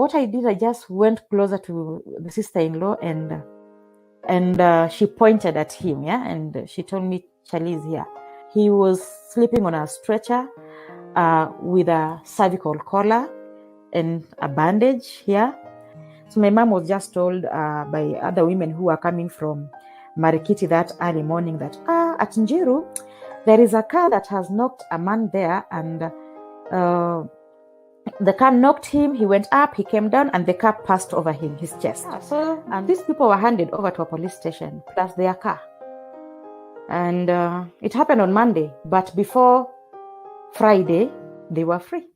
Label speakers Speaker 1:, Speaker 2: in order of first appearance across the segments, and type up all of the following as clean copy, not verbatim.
Speaker 1: what I did, I just went closer to the sister-in-law and she pointed at him, and she told me, Charlie is here. He was sleeping on a stretcher with a cervical collar and a bandage here. So my mom was just told by other women who were coming from Marikiti that early morning that at Njiru, there is a car that has knocked a man there, and the car knocked him, he went up, he came down, and the car passed over his chest. And these people were handed over to a police station, plus their car. And it happened on Monday, but before Friday, they were free.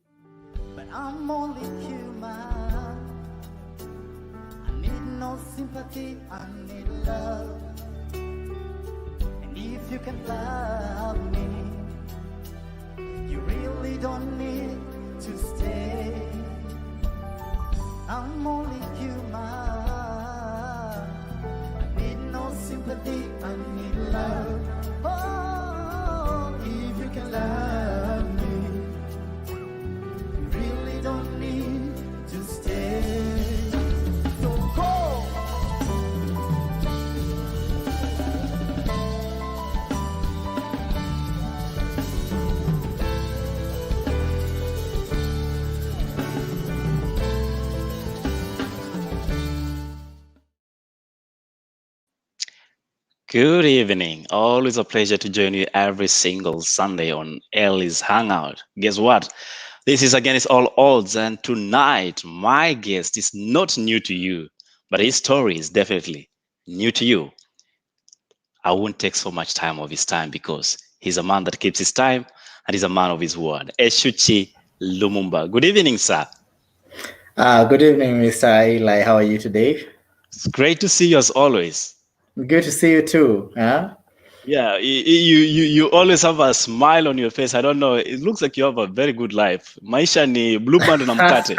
Speaker 2: But I'm only human. I need no sympathy, I need love. And if you can love me, you really don't need to stay. I'm only human. I need no sympathy, I need love. Oh, if you can love me, you really don't need to stay. So go.
Speaker 3: Good evening. Always a pleasure to join you every single Sunday on Ellie's Hangout. Guess what? This is Against All Odds, and tonight my guest is not new to you, but his story is definitely new to you. I won't take so much time of his time because he's a man that keeps his time and he's a man of his word. Eshuchi Lumumba. Good evening, sir.
Speaker 4: Good evening, Mr. Eli. How are you today?
Speaker 3: It's great to see you as always.
Speaker 4: Good to see you too. Huh?
Speaker 3: Yeah, you always have a smile on your face. I don't know. It looks like you have a very good life. Maisha ni blue band na mkate.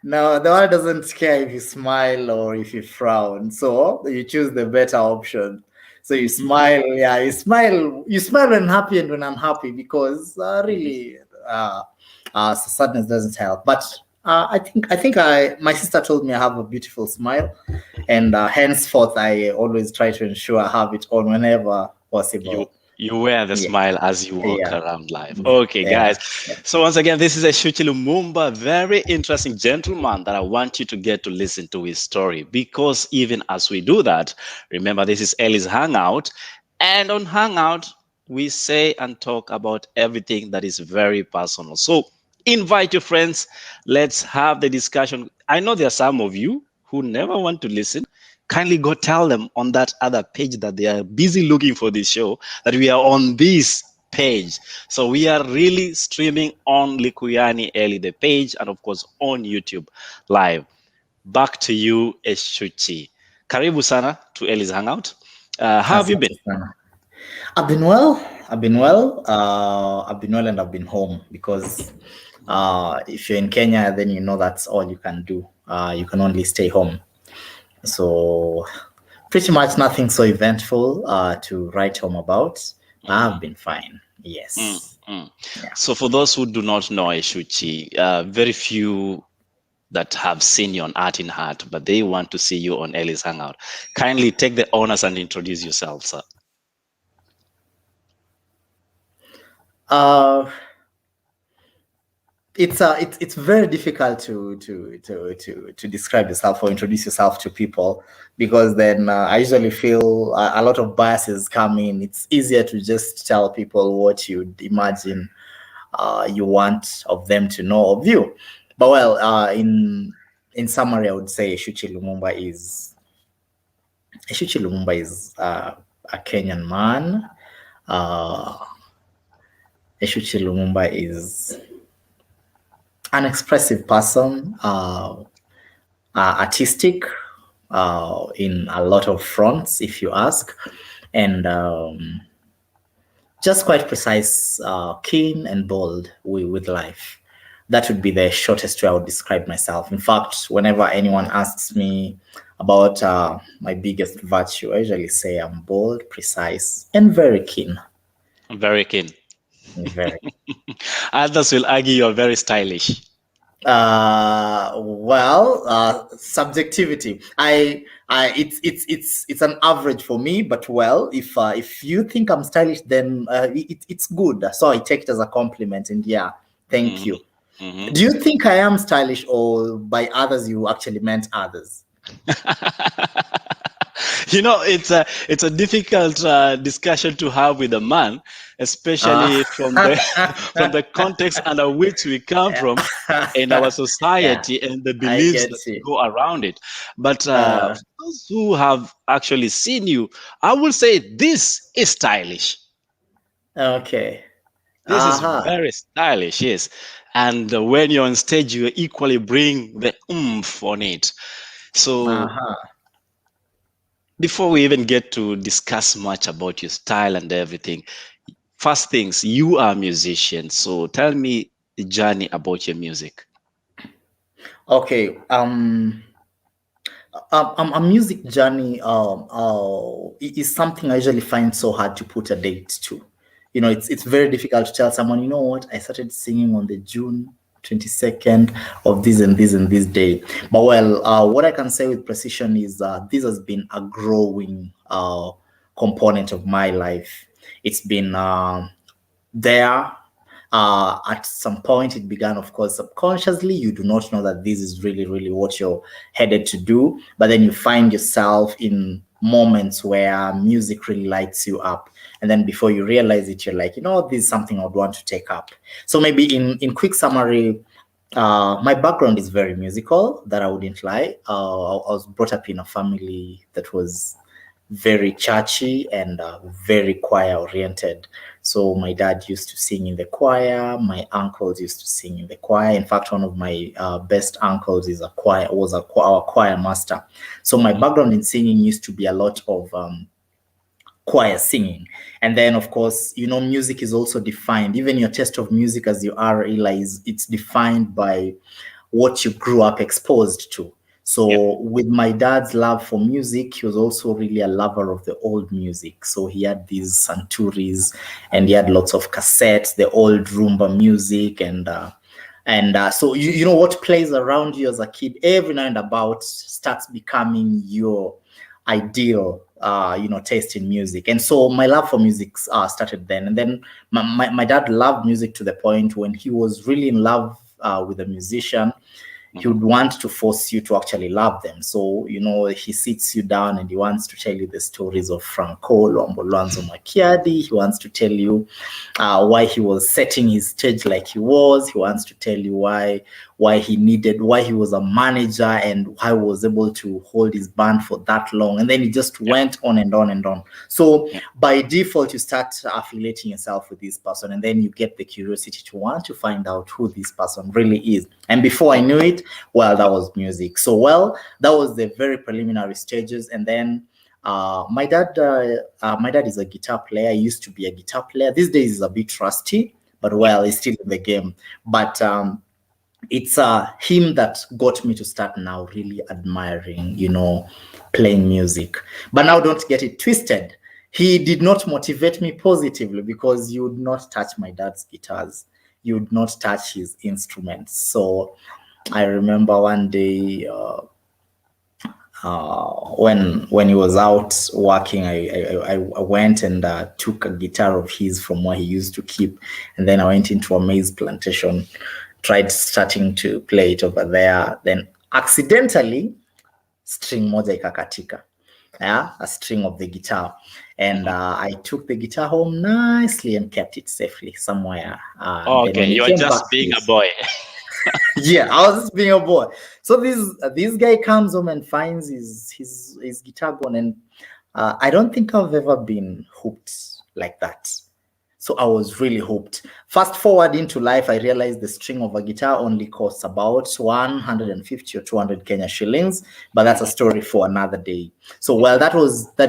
Speaker 4: No, the world doesn't care if you smile or if you frown. So you choose the better option. So you smile, you smile when happy and when unhappy, because really sadness doesn't help. But I think my sister told me I have a beautiful smile, and henceforth I always try to ensure I have it on whenever possible.
Speaker 3: You wear the smile as you walk around life. Okay, guys. So once again, this is Eshuchi Lumumba, very interesting gentleman that I want you to get to listen to his story, because even as we do that, remember this is Ellie's Hangout, and on Hangout we say and talk about everything that is very personal. So invite your friends. Let's have the discussion. I know there are some of you who never want to listen. Kindly go tell them on that other page that they are busy looking for this show, that we are on this page. So we are really streaming on Likuyani Eli, the page, and of course on YouTube live. Back to you, Eshuchi. Karibu sana to Eli's Hangout. How have you been?
Speaker 4: I've been well. I've been well and I've been home, because if you're in Kenya, then you know that's all you can do. You can only stay home. So pretty much nothing so eventful to write home about. I've been fine. Yes.
Speaker 3: Yeah. So for those who do not know Eshuchi, very few that have seen you on Art in Heart, but they want to see you on Ellie's Hangout. Kindly take the honors and introduce yourself, sir.
Speaker 4: It's very difficult to describe yourself or introduce yourself to people, because then I usually feel a lot of biases come in. It's easier to just tell people what you'd imagine you want of them to know of you. But well, in summary, I would say Eshuchi Lumumba is a Kenyan man. Eshuchi Lumumba is an expressive person, artistic in a lot of fronts, if you ask, and just quite precise, keen and bold with life. That would be the shortest way I would describe myself. In fact, whenever anyone asks me about my biggest virtue, I usually say I'm bold, precise, and very keen.
Speaker 3: Very keen.
Speaker 4: Very.
Speaker 3: Others will argue you're very stylish.
Speaker 4: Subjectivity. It's an average for me, but well, if you think I'm stylish, then it's good. So I take it as a compliment, and yeah, thank you. Do you think I am stylish, or by others you actually meant others?
Speaker 3: It's a difficult discussion to have with a man, especially from the from the context under which we come from in our
Speaker 4: Yeah,
Speaker 3: society and the
Speaker 4: I
Speaker 3: beliefs
Speaker 4: get
Speaker 3: that
Speaker 4: you.
Speaker 3: go around it. But
Speaker 4: Uh,
Speaker 3: for those who have actually seen you, I will say this is stylish.
Speaker 4: okay.
Speaker 3: This is
Speaker 4: Uh-huh.
Speaker 3: very stylish, yes. And when you're on stage, you equally bring the oomph on it. So
Speaker 4: Uh-huh.
Speaker 3: before we even get to discuss much about your style and everything, first things, you are a musician. So tell me the journey about your music.
Speaker 4: Okay. A music journey is something I usually find so hard to put a date to. It's very difficult to tell someone, you know what, I started singing on the June 22nd of this and this and this day. But well, what I can say with precision is this has been a growing component of my life. It's been there. At some point, it began, of course, subconsciously. You do not know that this is really, really what you're headed to do. But then you find yourself in moments where music really lights you up. And then before you realize it, you're like, this is something I would want to take up. So maybe in quick summary, my background is very musical, that I wouldn't lie. I was brought up in a family that was very churchy and very choir oriented. So my dad used to sing in the choir. My uncles used to sing in the choir. In fact, one of my best uncles our choir master. So my background in singing used to be a lot of choir singing. And then, of course, music is also defined. Even your taste of music, as you are realize, it's defined by what you grew up exposed to.
Speaker 3: Yep.
Speaker 4: So with my dad's love for music, he was also really a lover of the old music. So he had these santuris, and he had lots of cassettes, the old rumba music, and so you know what plays around you as a kid every now and about starts becoming your ideal taste in music. And so my love for music started then. And then my dad loved music to the point when he was really in love with a musician, he would want to force you to actually love them. So, he sits you down and he wants to tell you the stories of Franco Lombolwanzo Macchiadi. He wants to tell you why he was setting his stage like he was. He wants to tell you why he was a manager and how he was able to hold his band for that long. And then he just went on and on and on. So by default, you start affiliating yourself with this person, and then you get the curiosity to want to find out who this person really is. And before I knew it, well, that was music. So, well, that was the very preliminary stages. And then my dad is a guitar player. He used to be a guitar player. These days he's a bit rusty, but well, he's still in the game. But it's him that got me to start now really admiring, playing music. But now don't get it twisted. He did not motivate me positively, because you would not touch my dad's guitars. You would not touch his instruments. So I remember one day when he was out working, I went and took a guitar of his from where he used to keep, and then I went into a maize plantation, tried starting to play it over there. Then accidentally, string moja ikakatika. Yeah, a string of the guitar. And I took the guitar home nicely and kept it safely somewhere. Then
Speaker 3: Okay,
Speaker 4: when he
Speaker 3: you are
Speaker 4: came back,
Speaker 3: just being a boy.
Speaker 4: yeah, I was just being a boy. So this guy comes home and finds his guitar gone, and I don't think I've ever been hooked like that. So I was really hooked. Fast forward into life, I realized the string of a guitar only costs about 150 or 200 Kenya shillings, but that's a story for another day. So, well, that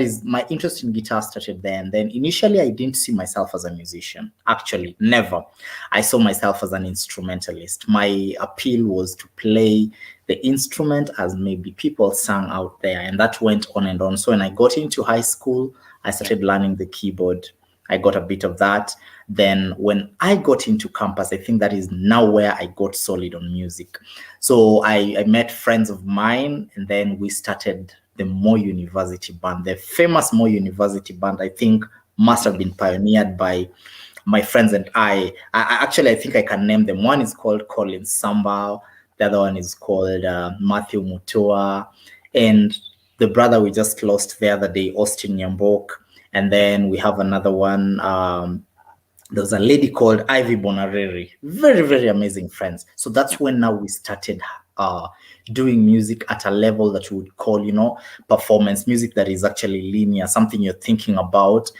Speaker 4: is my interest in guitar started then. Then initially, I didn't see myself as a musician. Actually, never. I saw myself as an instrumentalist. My appeal was to play the instrument as maybe people sang out there, and that went on and on. So when I got into high school, I started learning the keyboard. I got a bit of that. Then when I got into campus, I think that is now where I got solid on music. So I met friends of mine, and then we started the Mo University Band. The famous Mo University Band, I think, must have been pioneered by my friends and I think I can name them. One is called Colin Samba. The other one is called Matthew Mutua. And the brother we just lost the other day, Austin Nyambok. And then we have another one. There's a lady called Ivy Bonareri. Very, very amazing friends. So that's when now we started doing music at a level that we would call, performance music that is actually linear, something you're thinking about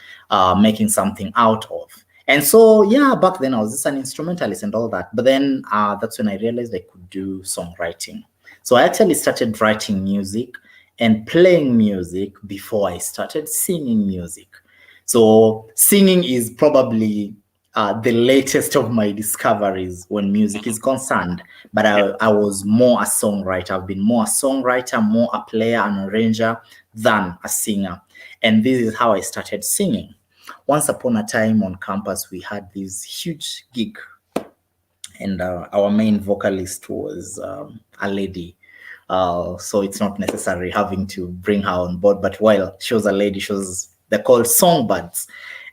Speaker 4: making something out of. And so, yeah, back then I was just an instrumentalist and all that. But then that's when I realized I could do songwriting. So I actually started writing music and playing music before I started singing music. So singing is probably the latest of my discoveries when music is concerned. But I was more a songwriter. I've been more a songwriter, more a player, an arranger than a singer. And this is how I started singing. Once upon a time on campus, we had this huge gig. And our main vocalist was a lady. So it's not necessary having to bring her on board. But while she was a lady, they're called songbirds.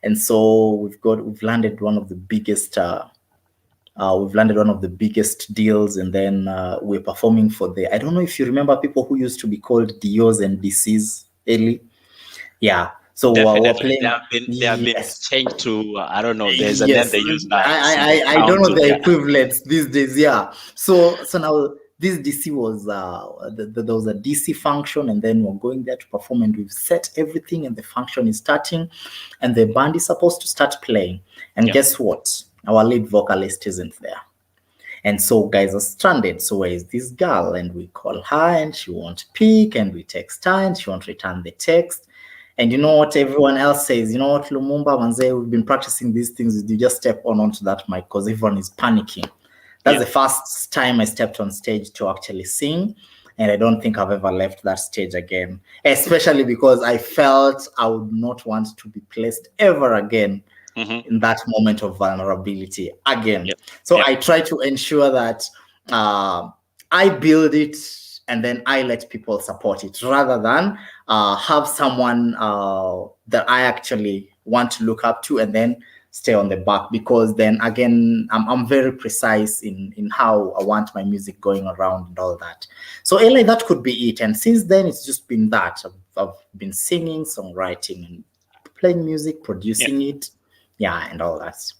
Speaker 4: And so we've landed one of the biggest deals, and then we're performing for I don't know if you remember people who used to be called Dios and DCs, Eli. Yeah. So we're playing.
Speaker 3: They have been changed to I don't know. There's a name they use now.
Speaker 4: I don't know the equivalents these days. Yeah. So now this DC was there was a DC function, and then we're going there to perform, and we've set everything, and the function is starting, and the band is supposed to start playing. And guess what? Our lead vocalist isn't there. And so guys are stranded. So where is this girl? And we call her, and she won't pick, and we text her, and she won't return the text. And you know what everyone else says? You know what, Lumumba, Manze, we've been practicing these things. You just step onto that mic because everyone is panicking. That's the first time I stepped on stage to actually sing. And I don't think I've ever left that stage again, especially because I felt I would not want to be placed ever again in that moment of vulnerability again. So I try to ensure that I build it and then I let people support it rather than have someone that I actually want to look up to and then stay on the back, because then again, I'm very precise in how I want my music going around and all that. So Eli, that could be it. And since then, it's just been that. I've been singing, songwriting, and playing music, producing it, and all that.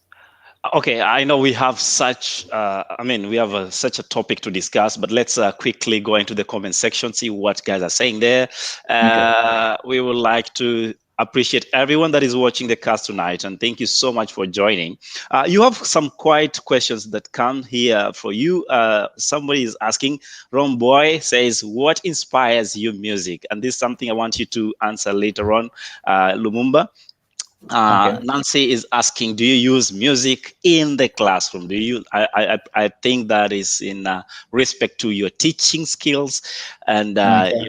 Speaker 3: Okay, I know we have such such a topic to discuss, but let's quickly go into the comment section, see what guys are saying there. We would like to appreciate everyone that is watching the cast tonight, and thank you so much for joining. You have some quite questions that come here for you. Somebody is asking, Romboy says, what inspires your music? And this is something I want you to answer later on, Lumumba. Nancy is asking, do you use music in the classroom? Do you? I think that is in respect to your teaching skills, and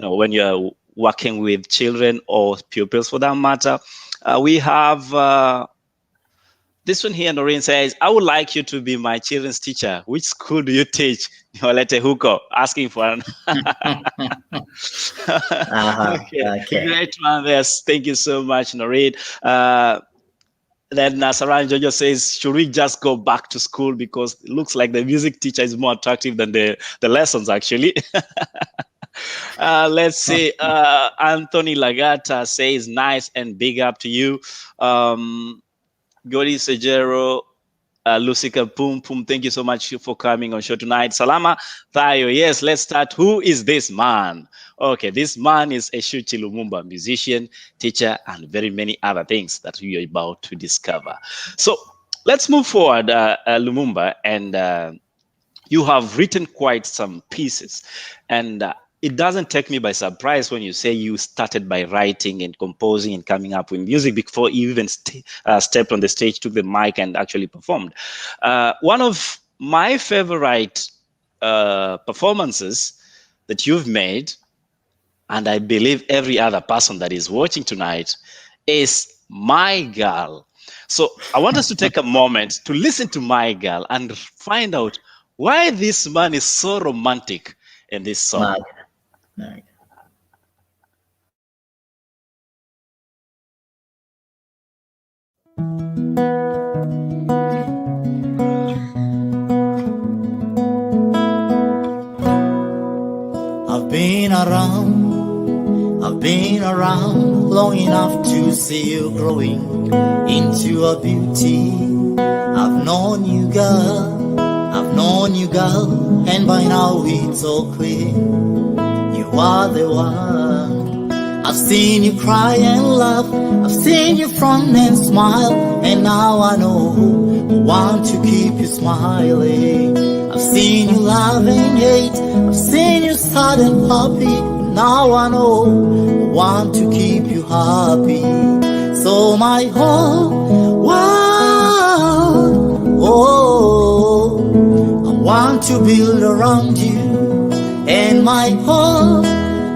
Speaker 3: when you're working with children or pupils for that matter. We have this one here. Noreen says, I would like you to be my children's teacher. Which school do you teach? Yolete Huko, asking for an okay. Great one there. Thank you so much, Noreen. Then Saran Jojo says, should we just go back to school, because it looks like the music teacher is more attractive than the lessons actually. Let's see. Anthony Lagata says, nice and big up to you. Godi Sejero, Lucica Pum Pum, thank you so much for coming on show tonight. Salama Thayo, yes, let's start. Who is this man? Okay, this man is Eshuchi Lumumba, musician, teacher, and very many other things that we are about to discover. So let's move forward, Lumumba, and you have written quite some pieces, and it doesn't take me by surprise when you say you started by writing and composing and coming up with music before you even stepped on the stage, took the mic, and actually performed. One of my favorite performances that you've made, and I believe every other person that is watching tonight, is My Girl. So I want us to take a moment to listen to My Girl and find out why this man is so romantic in this song.
Speaker 4: Nice. I've been around long enough to see you growing into a beauty. I've known you, girl, and by now it's all clear. You are the one. I've seen you cry and laugh, I've seen you frown and smile, and now I know I want to keep you smiling. I've seen you love and hate, I've seen you sad and happy, now I know I want to keep you happy. So my whole world, oh, I want to build around you, and my whole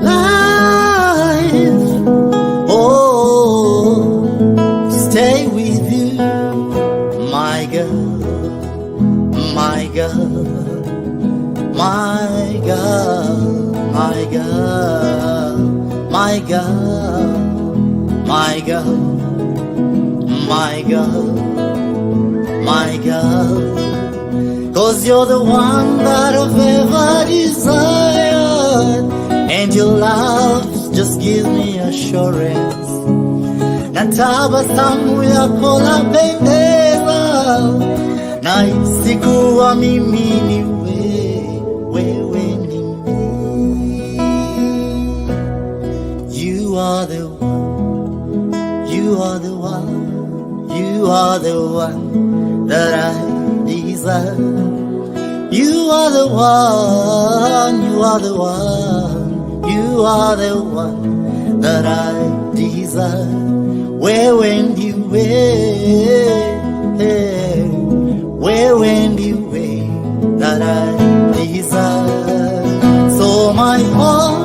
Speaker 4: life, oh, stay with you, my girl, my girl, my girl, my girl, my girl, my girl, my girl, my girl. 'Cause you're the one that I've ever desired, and your love just gives me assurance. Na tabasamu yako lapendeza, na isikuwa mimi ni wewe ni mimi. You are the one, you are the one, you are the one that I desire. You are the one, you are the one, you are the one that I desire. Where when you where when you that I desire. So my whole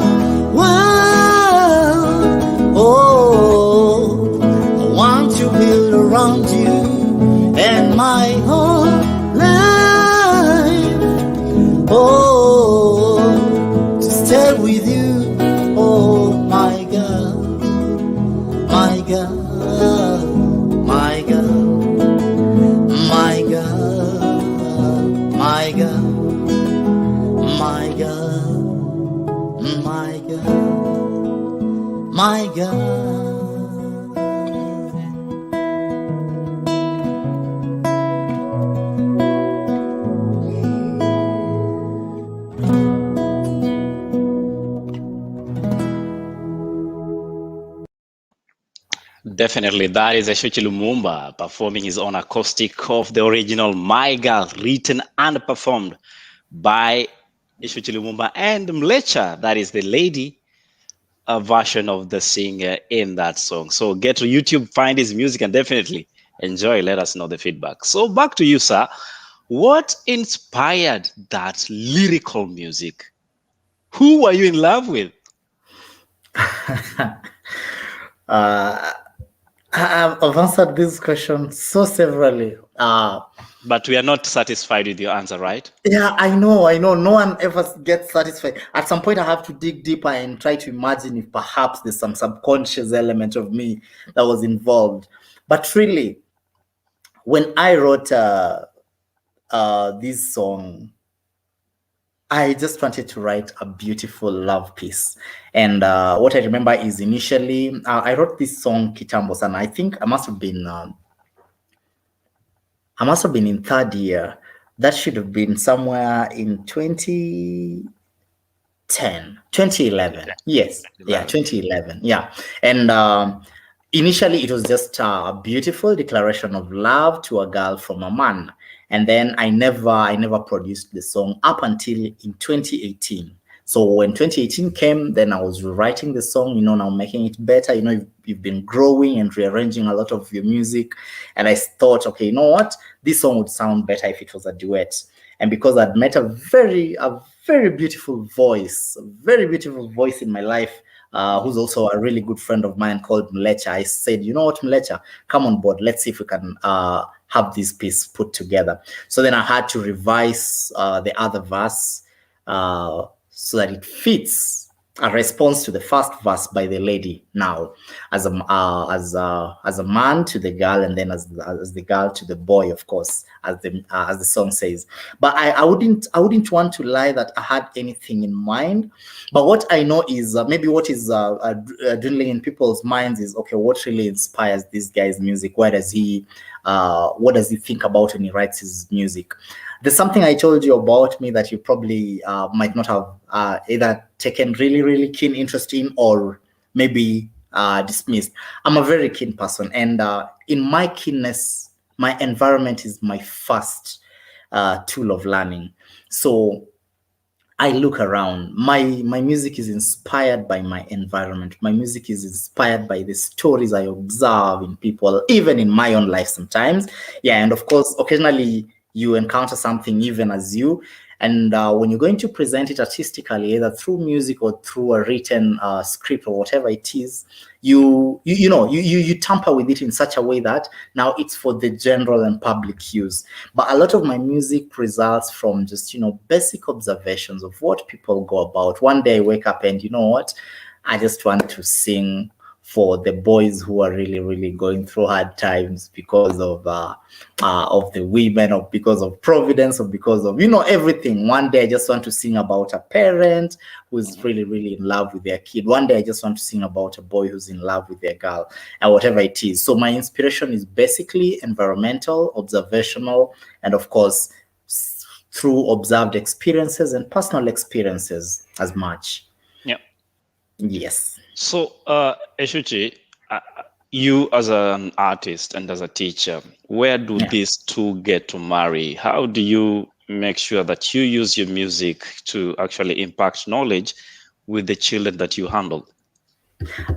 Speaker 4: world, oh, I want to build around you, and my whole life, oh, to stay with you, oh my girl, my girl, my girl, my girl, my girl, my girl, my girl, my girl.
Speaker 3: Definitely, that is Eshuchi Lumumba performing his own acoustic of the original My Girl, written and performed by Eshuchi Lumumba and Mlecha, that is the lady version of the singer in that song. So get to YouTube, find his music, and definitely enjoy. Let us know the feedback. So back to you, sir. What inspired that lyrical music? Who were you in love with?
Speaker 4: I've answered this question so severally.
Speaker 3: But we are not satisfied with your answer, right?
Speaker 4: Yeah, I know. No one ever gets satisfied. At some point, I have to dig deeper and try to imagine if perhaps there's some subconscious element of me that was involved. But really, when I wrote this song, I just wanted to write a beautiful love piece. And what I remember is initially, I wrote this song, Kitambos, and I think I must have been in third year. That should have been somewhere in 2011. Yes. Yeah, 2011. Yeah. And initially, it was just a beautiful declaration of love to a girl from a man. And then I never produced the song up until in 2018. So when 2018 came, then I was rewriting the song, now making it better. You've been growing and rearranging a lot of your music. And I thought, okay, you know what? This song would sound better if it was a duet. And because I'd met a very beautiful voice in my life, who's also a really good friend of mine called Mlecha. I said, you know what, Mlecha, come on board. Let's see if we can have this piece put together. So then I had to revise the other verse so that it fits a response to the first verse by the lady now as a man to the girl, and then as the girl to the boy, of course, as the song says. But I wouldn't want to lie that I had anything in mind. But what I know is maybe what is dwindling in people's minds is, okay, what really inspires this guy's music? What does he think about when he writes his music? There's something I told you about me that you probably might not have either taken really, really keen interest in, or maybe dismissed. I'm a very keen person, and in my keenness, my environment is my first tool of learning. So I look around. My music is inspired by my environment. My music is inspired by the stories I observe in people, even in my own life sometimes. Yeah, and of course, occasionally you encounter something even as you. And when you're going to present it artistically, either through music or through a written script or whatever it is, you tamper with it in such a way that now it's for the general and public use. But a lot of my music results from just, basic observations of what people go about. One day I wake up and, you know what, I just want to sing for the boys who are really, really going through hard times because of the women, or because of Providence, or because of, everything. One day I just want to sing about a parent who's really, really in love with their kid. One day I just want to sing about a boy who's in love with their girl, and whatever it is. So my inspiration is basically environmental, observational, and of course, through observed experiences and personal experiences as much.
Speaker 3: Yeah.
Speaker 4: Yes.
Speaker 3: So, Eshuchi, you as an artist and as a teacher, where do these two get to marry? How do you make sure that you use your music to actually impact knowledge with the children that you handle?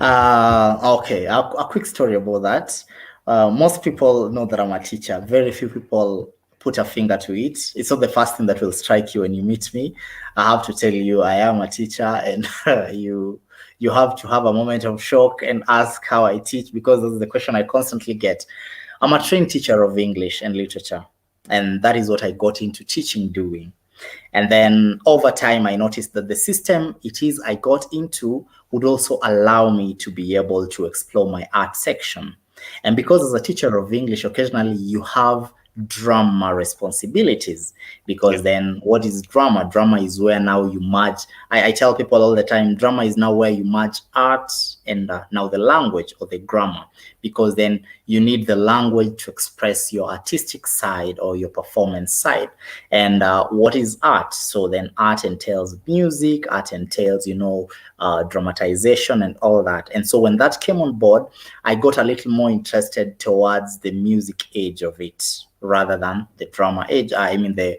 Speaker 4: Okay, a quick story about that. Most people know that I'm a teacher. Very few people put a finger to it. It's not the first thing that will strike you when you meet me. I have to tell you, I am a teacher, and you have to have a moment of shock and ask how I teach, because this is the question I constantly get. I'm a trained teacher of English and literature, and that is what I got into teaching doing. And then over time, I noticed that the system I got into would also allow me to be able to explore my art section. And because as a teacher of English, occasionally you have drama responsibilities, because then what is drama? Drama is where now you merge. I tell people all the time, drama is now where you merge art and now the language or the grammar, because then you need the language to express your artistic side or your performance side. And what is art? So then art entails music, art entails, dramatization and all that. And so when that came on board, I got a little more interested towards the music age of it rather than the drama age. I mean the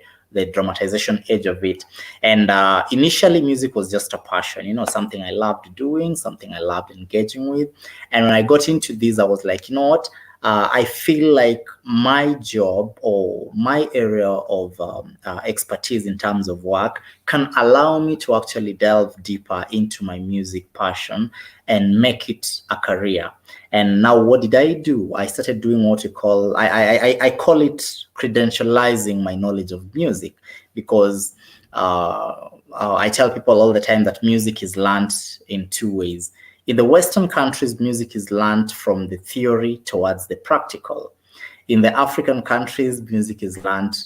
Speaker 4: dramatization age of it. And initially music was just a passion, something I loved doing, something I loved engaging with. And when I got into this, I was like, you know what? I feel like my job or my area of expertise in terms of work can allow me to actually delve deeper into my music passion and make it a career. And now what did I do? I started doing what you call, I call it credentializing my knowledge of music, because I tell people all the time that music is learned in two ways. In the Western countries, music is learned from the theory towards the practical. In the African countries, music is learned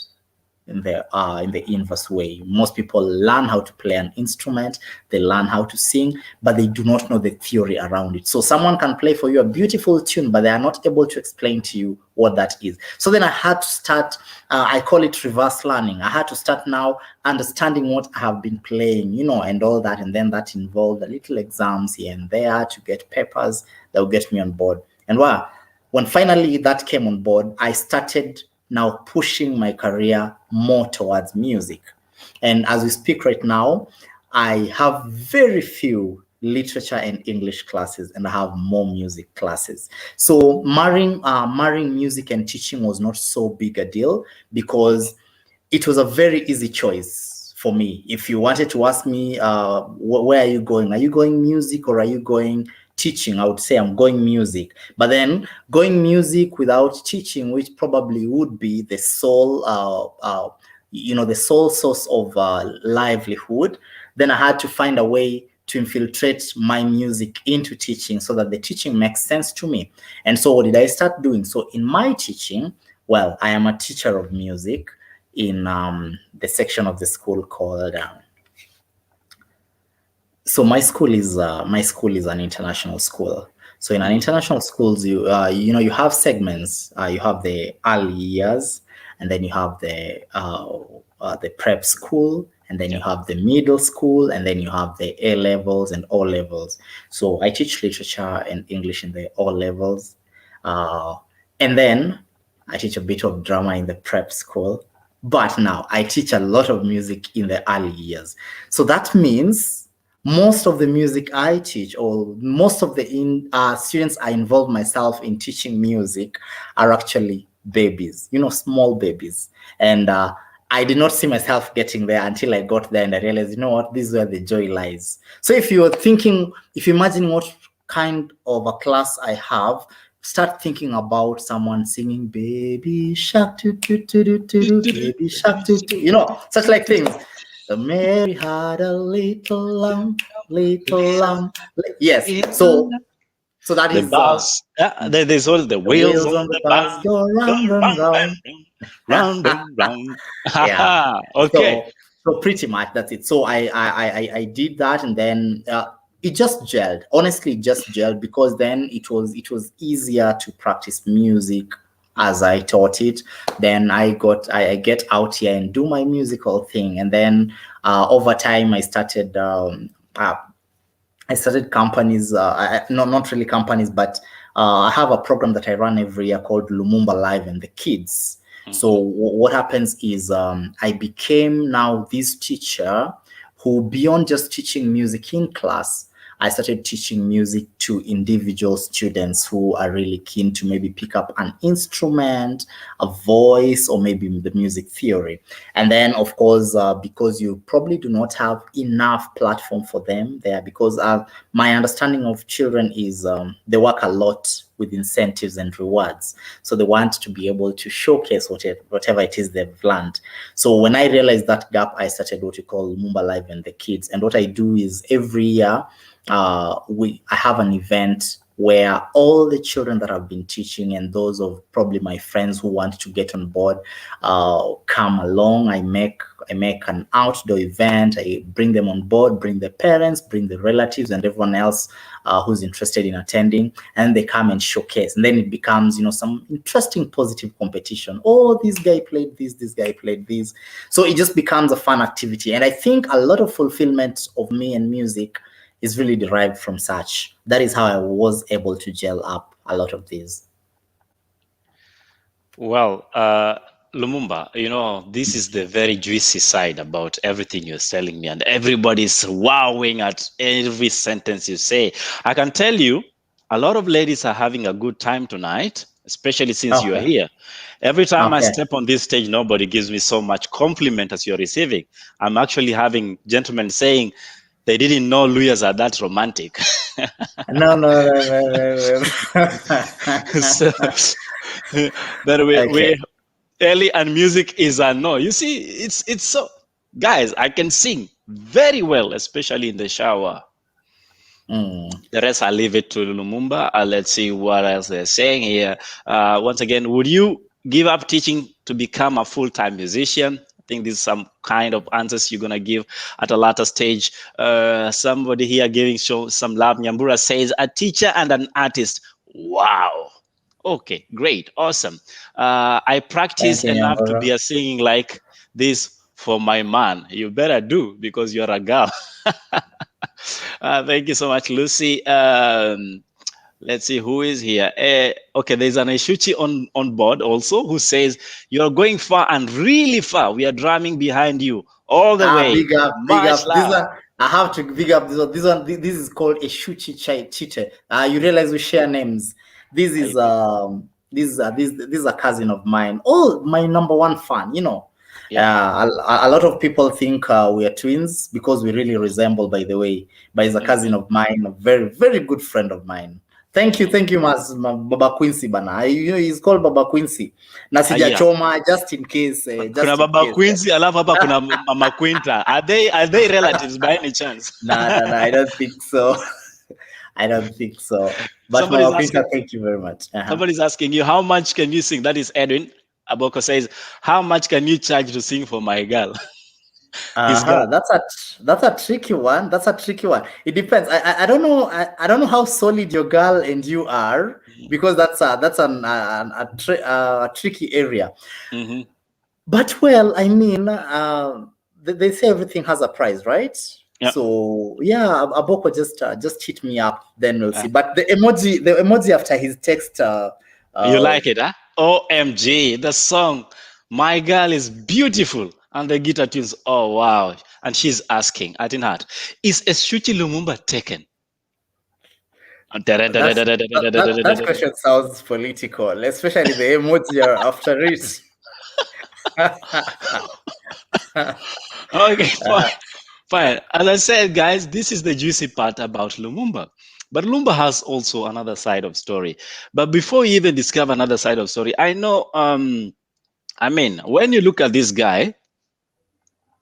Speaker 4: in the inverse way. Most people learn how to play an instrument, they learn how to sing, but they do not know the theory around it. So someone can play for you a beautiful tune, but they are not able to explain to you what that is. So then I had to start, I call it reverse learning. I had to start now understanding what I have been playing, and all that. And then that involved a little exams here and there to get papers that will get me on board. And when finally that came on board, I started now pushing my career more towards music. And as we speak right now, I have very few literature and English classes, and I have more music classes. So marrying music and teaching was not so big a deal, because it was a very easy choice for me. If you wanted to ask me, where are you going? Are you going music or are you going teaching? I would say I'm going music. But then going music without teaching, which probably would be the sole, the sole source of livelihood, then I had to find a way to infiltrate my music into teaching so that the teaching makes sense to me. And so what did I start doing? So in my teaching, well, I am a teacher of music in the section of the school called so my school is an international school. So in an international schools, you have segments. You have the early years, and then you have the prep school, and then you have the middle school, and then you have the A levels and O levels. So I teach literature and English in the O levels, and then I teach a bit of drama in the prep school. But now I teach a lot of music in the early years. So that means most of the music I teach, or most of the students I involve myself in teaching music, are actually babies, small babies. And I did not see myself getting there until I got there and I realized, you know what, this is where the joy lies. So if you imagine what kind of a class I have, start thinking about someone singing baby shark doo doo doo doo doo doo, baby shark doo doo, such like things. The Mary had a little lamb. Yes. So that
Speaker 3: The
Speaker 4: is
Speaker 3: bus. There's all the wheels on the bus
Speaker 4: go round and round.
Speaker 3: round and round.
Speaker 4: Yeah.
Speaker 3: Okay.
Speaker 4: So pretty much that's it. So I did that, and then it just gelled. Honestly, it just gelled because then it was easier to practice music as I taught it. Then I get out here and do my musical thing, and then over time I started companies. Not really companies, but I have a program that I run every year called Lumumba Live and the Kids. So what happens is I became now this teacher who, beyond just teaching music in class, I started teaching music to individual students who are really keen to maybe pick up an instrument, a voice, or maybe the music theory. And then, of course, because you probably do not have enough platform for them there, because my understanding of children is they work a lot with incentives and rewards. So they want to be able to showcase whatever it is they've learned. So when I realized that gap, I started what we call Lumumba Live and the Kids. And what I do is every year, I have an event where all the children that I've been teaching and those of probably my friends who want to get on board come along. I make an outdoor event. I bring them on board, bring the parents, bring the relatives, and everyone else who's interested in attending, and they come and showcase. And then it becomes, some interesting positive competition. Oh, this guy played this guy played this. So it just becomes a fun activity. And I think a lot of fulfillment of me and music is really derived from such. That is how I was able to gel up a lot of these.
Speaker 3: Well, Lumumba, this is the very juicy side about everything you're telling me, and everybody's wowing at every sentence you say. I can tell you, a lot of ladies are having a good time tonight, especially since you're here. Every time I step on this stage, nobody gives me so much compliment as you're receiving. I'm actually having gentlemen saying, they didn't know lawyers are that romantic.
Speaker 4: No.
Speaker 3: So, but we early and music is a no. You see, it's so, guys, I can sing very well, especially in the shower. The rest I leave it to Lumumba. Let's see what else they're saying here. Once again, would you give up teaching to become a full-time musician? I think this is some kind of answers you're gonna give at a later stage. Somebody here giving some love. Nyambura says, a teacher and an artist. Wow. Okay, great, awesome. I practice enough to be a singing like this for my man. You better do, because you're a girl. Thank you so much, Lucy. Let's see who is here. Okay, there's an Eshuchi on board also who says, you're going far and really far. We are drumming behind you all the way.
Speaker 4: Big up. I have to big up this one. This is called Eshuchi Chite. You realize we share names. This is a cousin of mine. Oh, my number one fan. A lot of people think we are twins because we really resemble, by the way. But he's a cousin of mine, a very, very good friend of mine. Thank you, Baba Quincy bana. He's called Baba Quincy. Na sijachoma, just in case.
Speaker 3: Kuna Baba Quincy, alafu hapa kuna Mama Quinta. Are they relatives by any chance?
Speaker 4: No, I don't think so. I don't think so. But Mama Quinta, thank you very much.
Speaker 3: Somebody's asking you, how much can you sing? That is Edwin. Aboko says, how much can you charge to sing for my girl?
Speaker 4: That's a tricky one. It depends. I don't know. I don't know how solid your girl and you are, because that's a tricky area.
Speaker 3: Mm-hmm.
Speaker 4: But well, I mean, they say everything has a price, right?
Speaker 3: Yep.
Speaker 4: So yeah, Aboko just hit me up, then we'll see. But the emoji after his text.
Speaker 3: You like it, huh? OMG, the song "My Girl" is beautiful. And the guitar tunes, oh wow. And she's asking, Atinhat, is Eshuchi Lumumba taken?
Speaker 4: That question sounds political, especially the emoji after it.
Speaker 3: Okay, fine. As I said, guys, this is the juicy part about Lumumba. But Lumumba has also another side of story. But before you even discover another side of story, I know, I mean, when you look at this guy,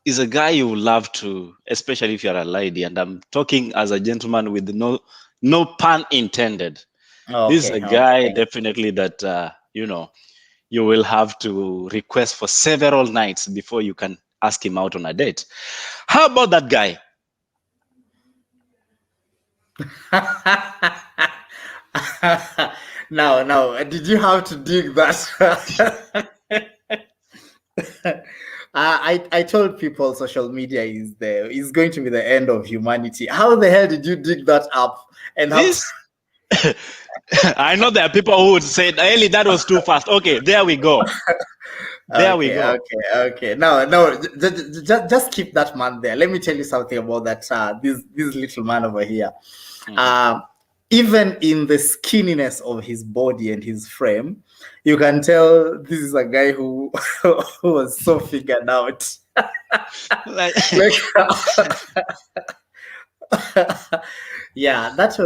Speaker 3: is a guy you love to, especially if you're a lady, and I'm talking as a gentleman with no pun intended.
Speaker 4: Okay,
Speaker 3: this is a guy definitely that you will have to request for several nights before you can ask him out on a date. How about that guy?
Speaker 4: Now, did you have to dig that? I told people social media is going to be the end of humanity. How the hell did you dig that up? And
Speaker 3: this, I know there are people who would say, Eli, that was too fast. Okay, there we go. We go.
Speaker 4: Okay. No, just keep that man there. Let me tell you something about that. This little man over here. Mm-hmm. Even in the skinniness of his body and his frame, you can tell this is a guy who was so figured out. Yeah, that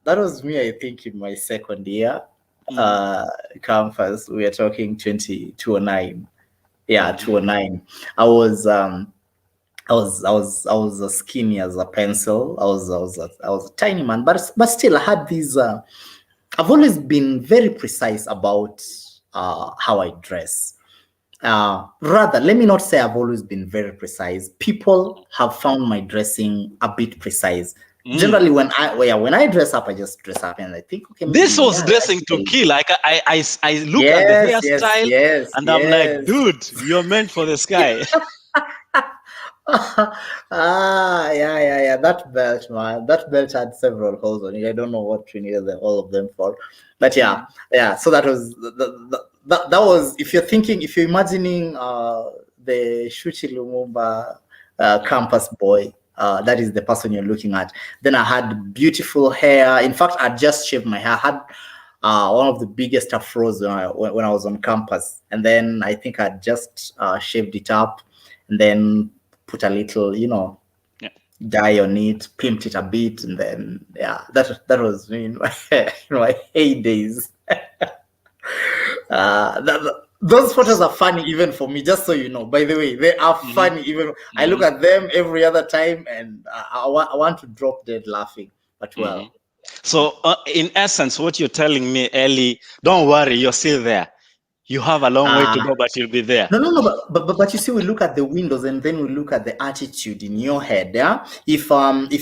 Speaker 4: was me, I think, in my second year campus. We are talking 2009. Yeah, 2009. I was as skinny as a pencil. I was a tiny man, but still I had these. I've always been very precise about how I dress. Rather, let me not say I've always been very precise. People have found my dressing a bit precise. Generally, when I dress up, I just dress up, and I think, okay.
Speaker 3: This was dressing to kill. Like I look at the hairstyle, and I'm like, dude, you're meant for the sky.
Speaker 4: Yeah. That belt, man. That belt had several holes on it. I don't know what we needed all of them for, but yeah. So that was that was. If you're imagining the Eshuchi Lumumba campus boy, that is the person you're looking at. Then I had beautiful hair. In fact, I just shaved my hair. I had one of the biggest afros when I was on campus, and then I think I just shaved it up, and then put a little, dye on it, pimped it a bit, and then that was me in my heydays. Those photos are funny even for me, just so you know. By the way, they are funny. Even I look at them every other time, and I want to drop dead laughing. But well.
Speaker 3: So in essence, what you're telling me, Ellie, don't worry, you're still there. You have a long way to go, but you'll be there.
Speaker 4: No, but you see, we look at the windows, and then we look at the attitude in your head. Yeah, if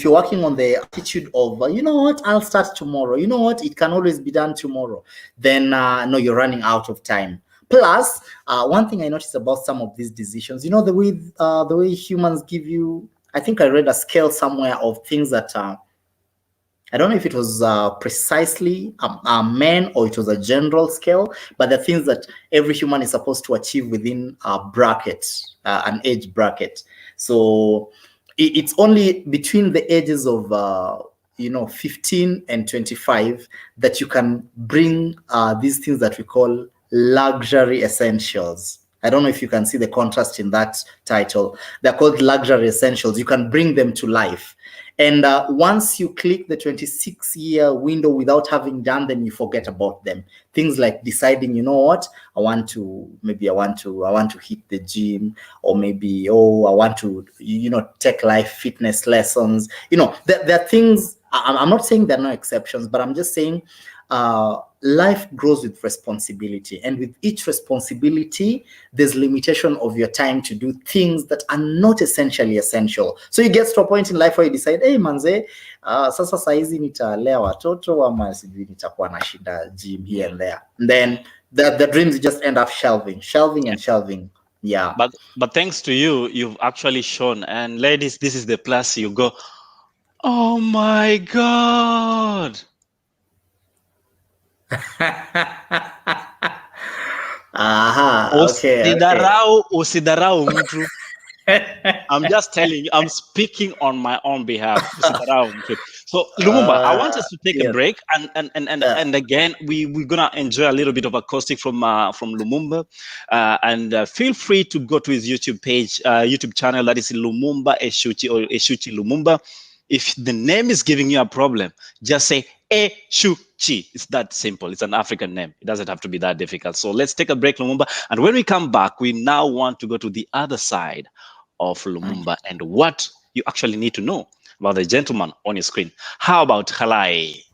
Speaker 4: you're working on the attitude of, you know what, I'll start tomorrow. You know what, it can always be done tomorrow. Then no, you're running out of time. Plus, one thing I noticed about some of these decisions, the way humans give you. I think I read a scale somewhere of things that. I don't know if it was precisely a man or it was a general scale, but the things that every human is supposed to achieve within a bracket, an age bracket. So it's only between the ages of 15 and 25 that you can bring these things that we call luxury essentials. I don't know if you can see the contrast in that title. They're called luxury essentials. You can bring them to life. And once you click the 26-year window without having done them, you forget about them. Things like deciding, you know what, I want to hit the gym, or maybe, I want to, take life fitness lessons. There are things, I'm not saying there are no exceptions, but I'm just saying life grows with responsibility, and with each responsibility there's limitation of your time to do things that are not essentially essential. So you get to a point in life where you decide, hey manze, sasa saizi nitalea watoto ama sijui nitakuwa na shida gym here and there, and then the dreams just end up shelving and shelving. Yeah,
Speaker 3: but thanks to you, you've actually shown. And ladies, this is the plus. You go, oh my god. Usidarau mtu. I'm just telling you, I'm speaking on my own behalf. So Lumumba, I want us to take a break, and again we're gonna enjoy a little bit of acoustic from Lumumba, and feel free to go to his YouTube page, YouTube channel, that is Lumumba Eshuchi, or Eshuchi Lumumba. If the name is giving you a problem, just say Eshuchi. It's that simple. It's an African name. It doesn't have to be that difficult. So let's take a break, Lumumba. And when we come back, we now want to go to the other side of Lumumba and what you actually need to know about the gentleman on your screen. How about Halai?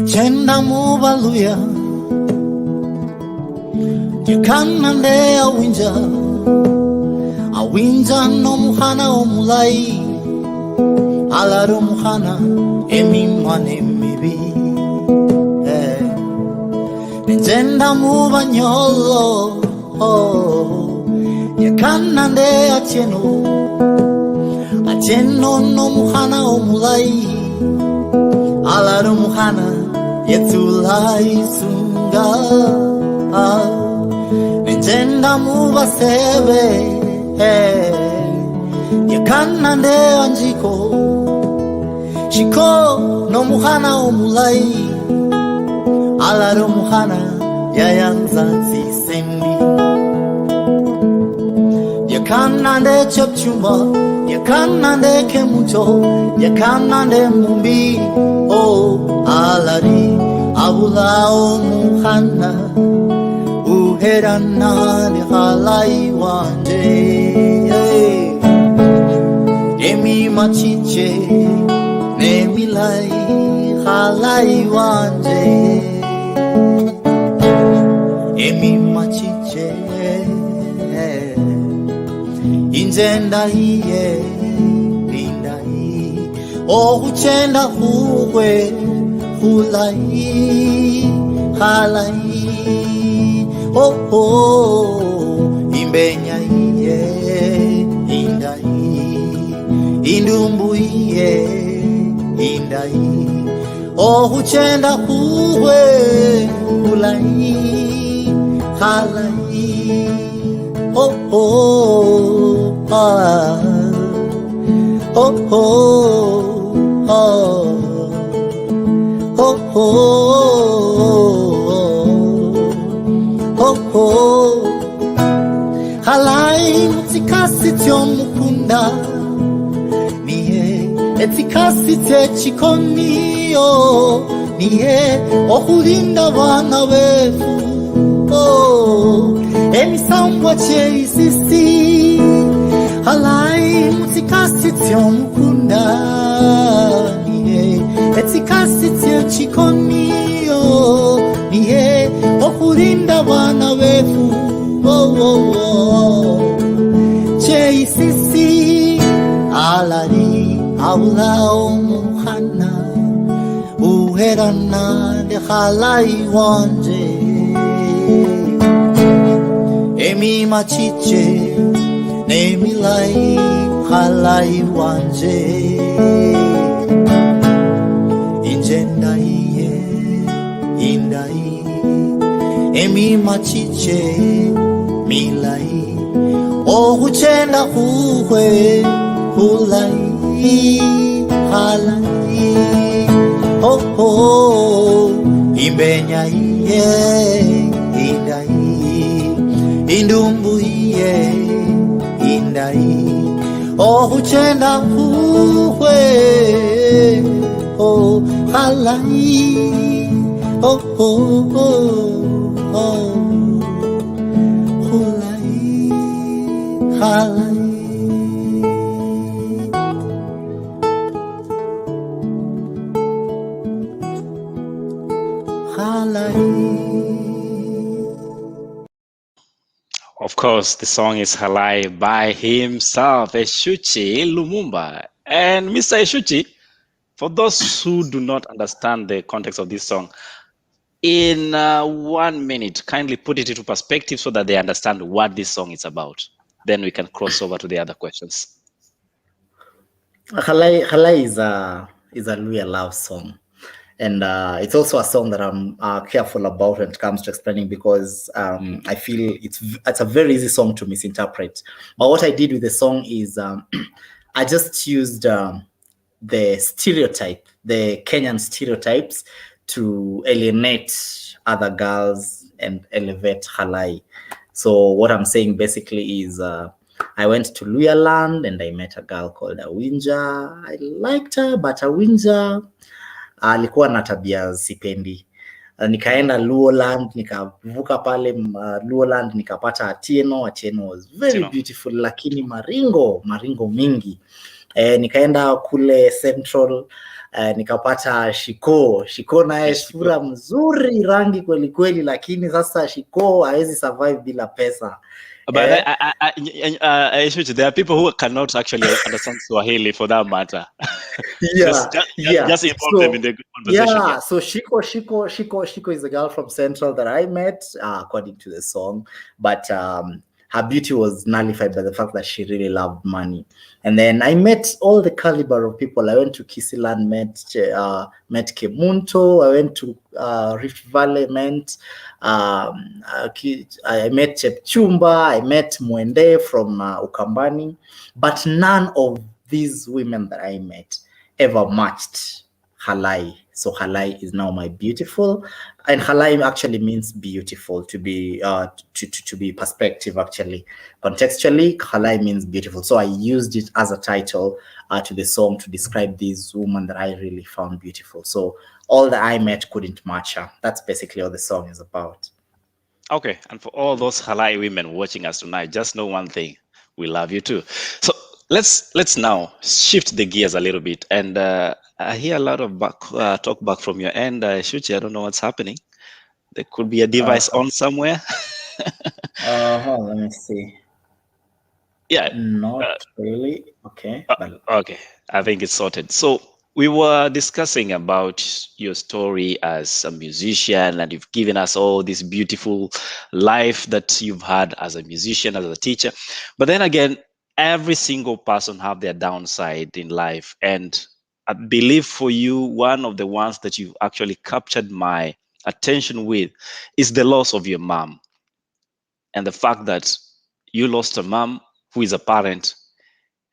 Speaker 2: Chenda mubaluya Yekanande awinja no muhana omulai Alaro muhana emimane mibi Chenda mubanyolo Yekanande acheno no muhana omulai Alaro muhana Yetulai sunga Nintenda muba sebe Yakanande anjiko Shiko no muhana omulai Alaro muhana Yayanza zisendi Yakanande chopchumba Yakanande kemucho Yakanande mumbi Alari abulao muhana uherana ni halai wanje emi machiche ne milai halai wanje emi machiche inzenda hiye lindai uchenda huwe hulai halai imbenya iye indai indumbu iye indai uchenda huwe hulai halai halai mutikasi tyomukunda niye etikasi techikoniyo niye okulinda bana befu emisambwa cheisisi halai mutikasi tyomukunda niye etikasi techikoniyo niye okulinda bana befu cheisisi alari aulao muhana uherana de halai wanje emi machiche ne milai halai wanje injenda iye indai emi machiche milai o huchenda huwe hulai halai oh oh imbenya iye indai indumbu iye indai oh huchenda huwe oh halai oh oh oh oh hulai halai
Speaker 3: Of course, the song is Halai by himself, Eshuchi Lumumba. And Mr. Eshuchi, for those who do not understand the context of this song, in 1 minute, kindly put it into perspective so that they understand what this song is about. Then we can cross over to the other questions.
Speaker 4: Halai is a Luya love song. And it's also a song that I'm careful about when it comes to explaining, because I feel it's a very easy song to misinterpret. But what I did with the song is I just used the stereotype, the Kenyan stereotypes, to alienate other girls and elevate Halai. So what I'm saying basically is I went to Luya land and I met a girl called Awinja. I liked her, but Awinja alikuwa na tabia sipendi. Nikaenda Luoland, nikavuka pale Luoland, nikapata Atieno. Atieno was very beautiful, lakini maringo mingi. Nikaenda kule Central, nikapata Shiko naye sura mzuri, rangi kweli kweli, lakini sasa Shiko hawezi survive bila pesa.
Speaker 3: But there are people who cannot actually understand Swahili for that matter.
Speaker 4: Just
Speaker 3: involve them in the conversation.
Speaker 4: Yeah, so Shiko is a girl from Central that I met, according to the song, but her beauty was nullified by the fact that she really loved money. And then I met all the caliber of people. I went to Kisiland, met Kemunto. I went to Rift Valley, I met Chepchumba. I met Mwende from Ukambani. But none of these women that I met ever matched Halai. So Halai is now my beautiful, and Halai actually means beautiful, to be perspective. Actually, contextually, Halai means beautiful. So I used it as a title to the song to describe this woman that I really found beautiful. So all that I met couldn't match her. That's basically what the song is about.
Speaker 3: Okay, and for all those Halai women watching us tonight, just know one thing: we love you too. So let's now shift the gears a little bit, and I hear a lot of talk back from your end, Shuchi. I don't know what's happening. There could be a device on somewhere.
Speaker 4: Let me see.
Speaker 3: Yeah,
Speaker 4: not really. Okay.
Speaker 3: Okay, I think it's sorted. So we were discussing about your story as a musician, and you've given us all this beautiful life that you've had as a musician, as a teacher. But then again, every single person have their downside in life, and I believe for you, one of the ones that you've actually captured my attention with is the loss of your mom, and the fact that you lost a mom who is a parent,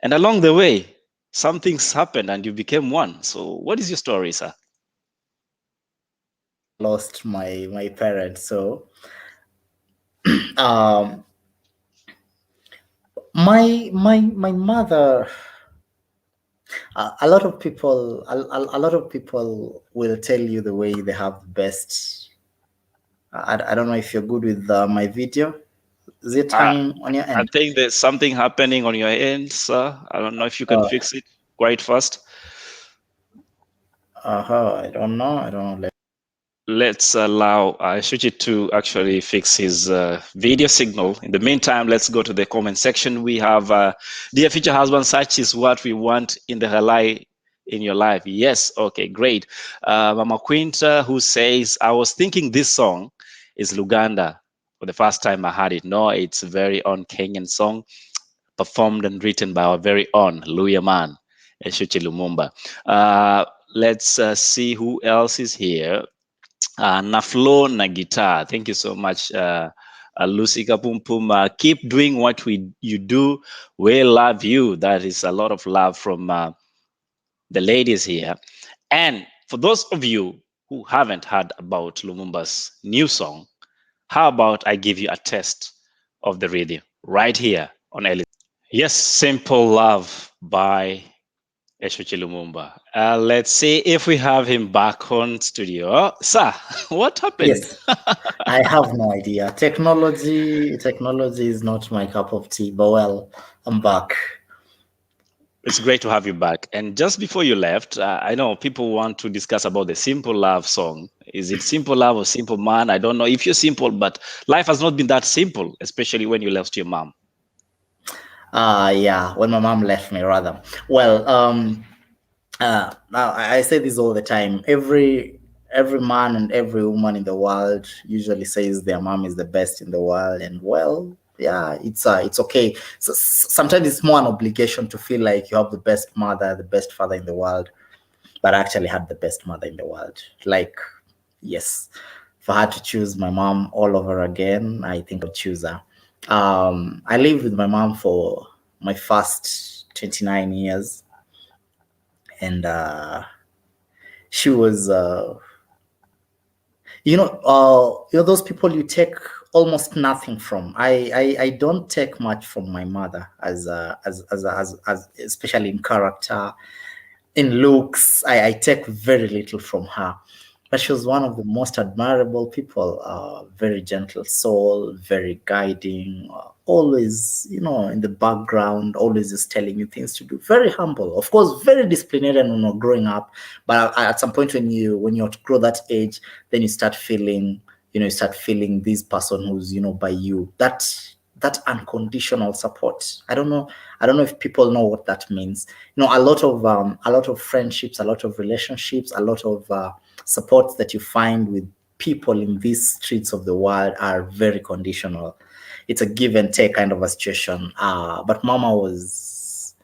Speaker 3: and along the way some things happened and you became one. So what is your story, sir?
Speaker 4: Lost my parents. So my mother, a lot of people will tell you the way they have the best. I don't know if you're good with my video. Is it hanging on your end?
Speaker 3: I think there's something happening on your end, sir. I don't know if you can fix it quite fast.
Speaker 4: I don't know.
Speaker 3: Let's allow Eshuchi to actually fix his video signal. In the meantime, let's go to the comment section. We have, dear future husband, such is what we want in the Halai in your life. Yes, okay, great. Mama Quinta, who says, I was thinking this song is Luganda for the first time I heard it. No, it's a very own Kenyan song, performed and written by our very own Luya man, Eshuchi Lumumba. Let's see who else is here. Naflo na guitar. Thank you so much, Lusika Pum Pum. Keep doing what you do. We love you. That is a lot of love from the ladies here. And for those of you who haven't heard about Lumumba's new song, how about I give you a test of the rhythm right here on Ellis? Yes, Simple Love by Eshuchi Lumumba. Let's see if we have him back on studio. Sir, what happened?
Speaker 4: Yes, I have no idea. Technology is not my cup of tea, but well, I'm back.
Speaker 3: It's great to have you back. And just before you left, I know people want to discuss about the Simple Love song. Is it Simple Love or Simple Man? I don't know if you're simple, but life has not been that simple, especially when you left your mom.
Speaker 4: Yeah, when my mom left me, rather. Well, now I say this all the time. Every man and every woman in the world usually says their mom is the best in the world, and well, yeah, it's okay. So, sometimes it's more an obligation to feel like you have the best mother, the best father in the world, but I actually had the best mother in the world. Like, yes, if I had to choose my mom all over again, I think I'd choose her. I lived with my mom for my first 29 years, and she was those people you take almost nothing from. I don't take much from my mother as especially in character, in looks. I take very little from her, but she was one of the most admirable people. Very gentle soul, very guiding, always, in the background, always just telling you things to do. Very humble, of course, very disciplinarian when you're growing up. But at some point when you outgrow that age, then you start feeling this person who's by you. That unconditional support. I don't know if people know what that means. A lot of friendships, a lot of relationships, a lot of supports that you find with people in these streets of the world are very conditional. It's a give and take kind of a situation. But my mama was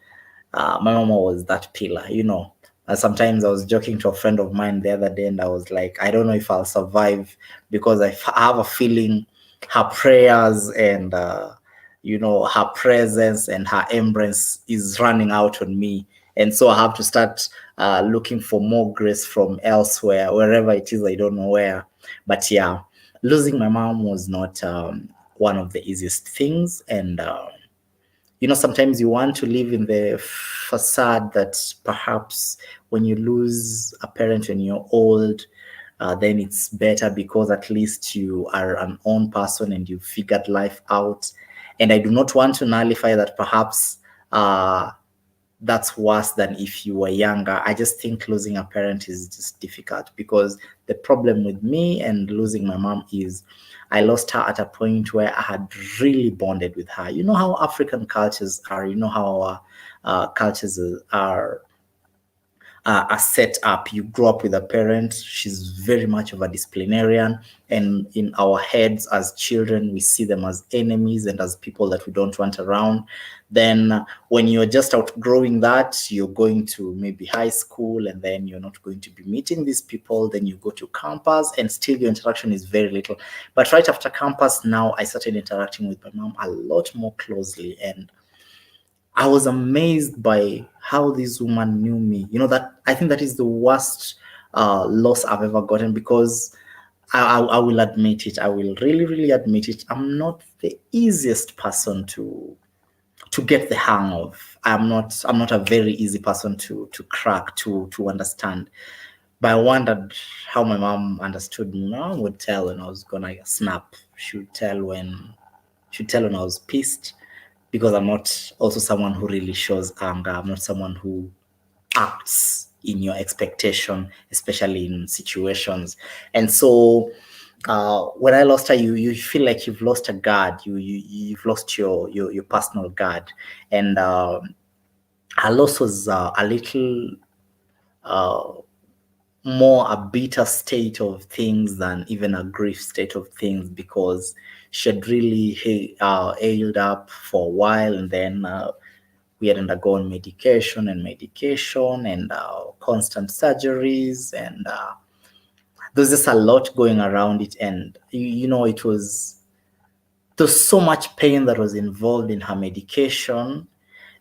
Speaker 4: that pillar. Sometimes I was joking to a friend of mine the other day, and I was like, I don't know if I'll survive, because I have a feeling her prayers and her presence and her embrace is running out on me, and so I have to start looking for more grace from elsewhere, wherever it is. I don't know where, but yeah, losing my mom was not one of the easiest things, and sometimes you want to live in the facade that perhaps when you lose a parent when you're old, then it's better because at least you are an own person and you figured life out. And I do not want to nullify that perhaps that's worse than if you were younger. I just think losing a parent is just difficult, because the problem with me and losing my mom is I lost her at a point where I had really bonded with her. You know how African cultures are, you know how cultures are set up. You grow up with a parent, she's very much of a disciplinarian, and in our heads as children, we see them as enemies and as people that we don't want around. Then when you're just outgrowing that, you're going to maybe high school, and then you're not going to be meeting these people. Then you go to campus, and still your interaction is very little. But right after campus, now I started interacting with my mom a lot more closely, and I was amazed by how this woman knew me. That I think that is the worst loss I've ever gotten, because I will admit it. I will really, really admit it. I'm not the easiest person to get the hang of. I'm not a very easy person to crack, to understand. But I wondered how my mom understood me. My mom would tell when I was gonna snap. She would tell when I was pissed, because I'm not also someone who really shows anger. I'm not someone who acts in your expectation, especially in situations. And so when I lost her, you feel like you've lost a guard. You've lost your personal guard, and her loss was a little uh, more a bitter state of things than even a grief state of things, because she had really ailed up for a while, and then we had undergone medication and constant surgeries, and there's just a lot going around it, and there's so much pain that was involved in her medication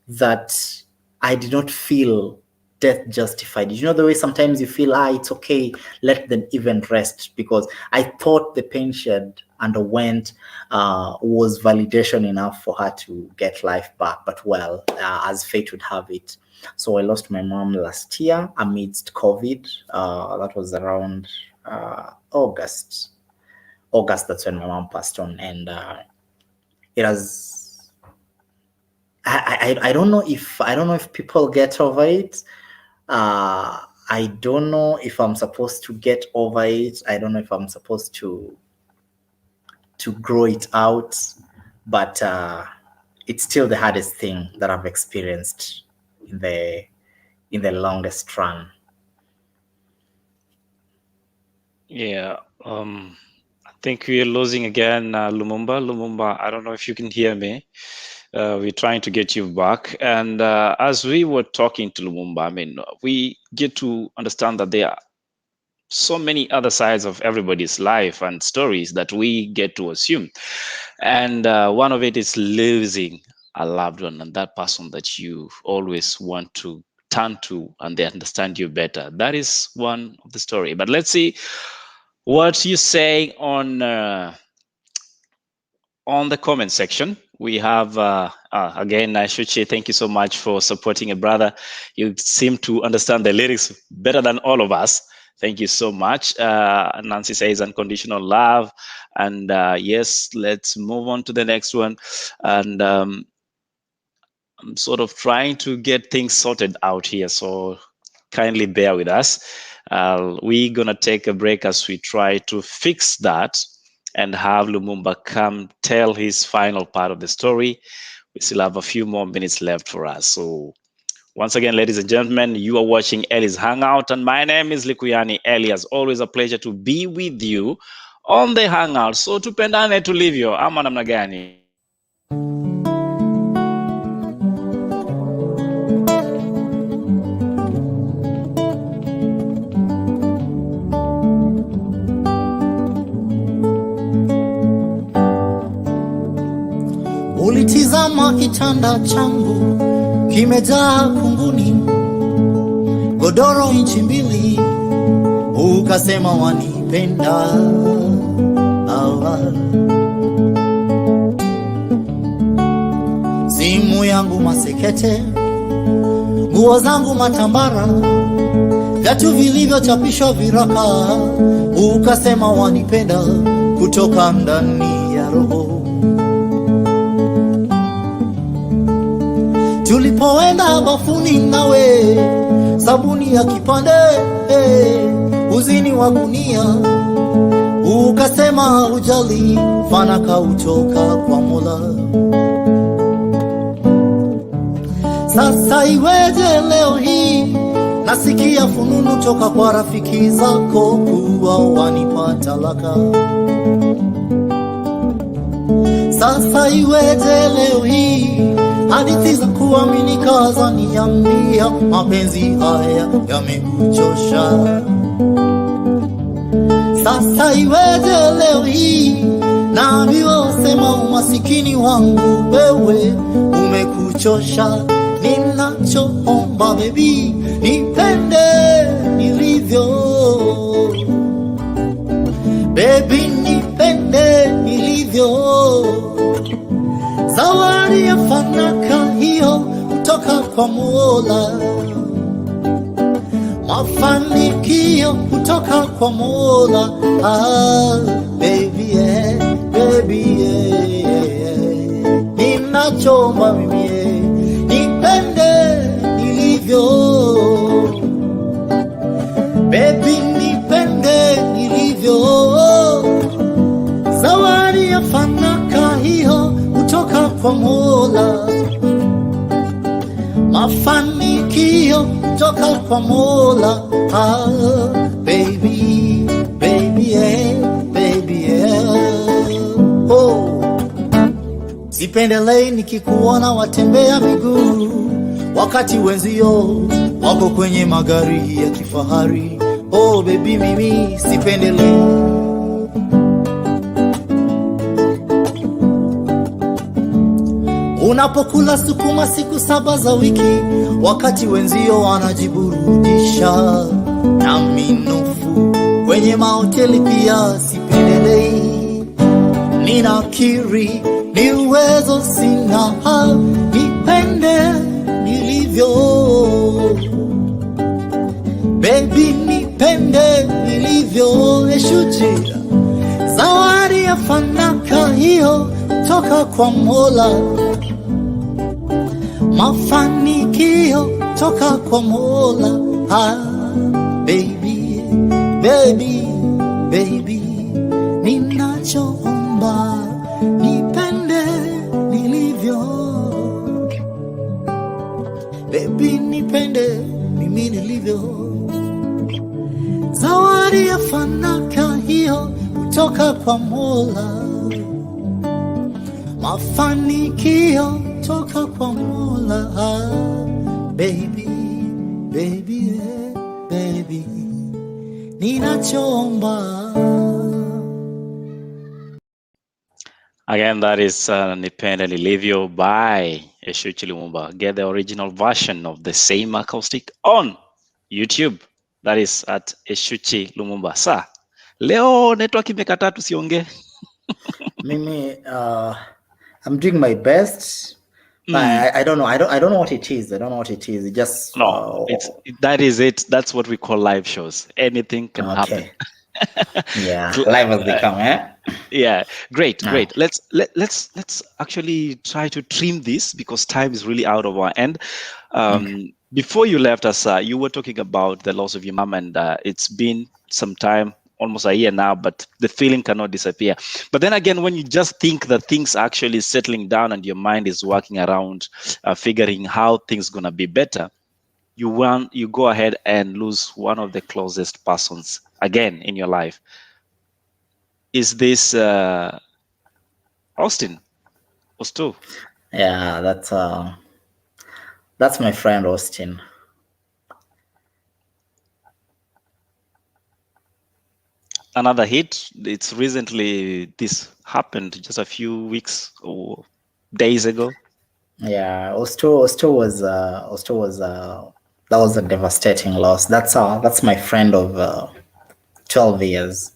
Speaker 4: that I did not feel death justified. The way sometimes you feel, it's okay, let them even rest, because I thought the pain she had underwent was validation enough for her to get life back. But well, as fate would have it. So I lost my mom last year amidst COVID. That was around August. That's when my mom passed on, and it has. I don't know if people get over it. I don't know if I'm supposed to get over it. I don't know if I'm supposed to grow it out, but it's still the hardest thing that I've experienced in the longest run.
Speaker 3: Yeah, I think we're losing again, Lumumba, I don't know if you can hear me. We're trying to get you back. And as we were talking to Lumumba, we get to understand that there are so many other sides of everybody's life and stories that we get to assume. And one of it is losing a loved one, and that person that you always want to turn to and they understand you better. That is one of the story. But let's see what you say on the comment section. We have again, Eshuchi, thank you so much for supporting a brother. You seem to understand the lyrics better than all of us. Thank you so much. Nancy says unconditional love. And yes, let's move on to the next one. And I'm sort of trying to get things sorted out here, so kindly bear with us. We're gonna take a break as we try to fix that and have Lumumba come tell his final part of the story. We still have a few more minutes left for us. So once again, ladies and gentlemen, you are watching Ellie's Hangout, and my name is Likuyani Ellie. As always, a pleasure to be with you on the Hangout. So tupendane tulivyo, ama namna gani?
Speaker 2: Ulitizama kitanda changu kimejaa kunguni, godoro inchi mbili, ukasema wanipenda. Simu yangu masekete, nguo zangu matambara, viatu vilivyochapishwa viraka, ukasema wanipenda kutoka ndani ya roho. Tulipoenda bafuni nawe, sabuni ya kipande, uzini wa gunia, ukasema ujali, fanaka utoka kwa Mola. Sasa iweje leo hii nasikia fununu toka kwa rafiki zako kuwa wanipata talaka? Sasa iweje leo hii hadithi za kuaminika zaniambia mapenzi haya yamekuchosha? Sasa iweje leo hii naambiwa sema umasikini wangu wewe umekuchosha? Ninachoomba baby, nipende nilivyo. Baby, nipende nilivyo. Zawadi ya fanaka hiyo kutoka kwa Mola, mafanikio kutoka kwa Mola. Baby, baby, ninachoomba mimi, nipende nilivyo. Baby, nipende nilivyo. Zawadi ya fanaka hiyo kutoka kwa Mola, mafanikio kutoka kwa Mola. Baby, baby, baby, oh. Sipendelei nikikuona watembea miguu wakati wenzio wako kwenye magari ya kifahari.
Speaker 4: Oh baby, mimi sipendelei. Unapokula sukuma siku 7 za wiki, wakati wenzio wanajiburudisha na minofu kwenye mahoteli pia sipendelei. Ninakiri ni uwezo sina, nipende nilivyo. Baby nipende nilivyo. Eshuchi, zawadi ya fanaka hiyo toka kwa Mola, mafanikio toka kwa Mola. Baby, baby, baby, ninachoomba nipende nilivyo. Baby nipende mimi nilivyo. Zawadi ya fanaka hiyo kutoka kwa Mola, mafanikio toka kwa Mola. Baby, baby, baby, ninachoomba.
Speaker 3: Again, that is Nipende Nilivyo by Eshuchi Lumumba. Get the original version of the same acoustic on YouTube. That is at Eshuchi Lumumba. Sa, leo network imekataa tusiongee.
Speaker 4: Mimi, I'm doing my best. I don't know. I don't know what it is. I don't know what it is. It just
Speaker 3: that is it. That's what we call live shows. Anything can happen.
Speaker 4: Yeah, live has become,
Speaker 3: Yeah, great. Let's actually try to trim this because time is really out of our end. Before you left us, you were talking about the loss of your mom, and it's been some time, almost a year now, but the feeling cannot disappear. But then again, when you just think that things are actually settling down and your mind is working around figuring how things gonna be better, you go ahead and lose one of the closest persons again in your life. Is this Austin Osto?
Speaker 4: Yeah, that's my friend Austin.
Speaker 3: Another hit. It's recently, this happened just a few weeks or days ago.
Speaker 4: Yeah, Osto was that was a devastating loss. That's my friend of 12 years,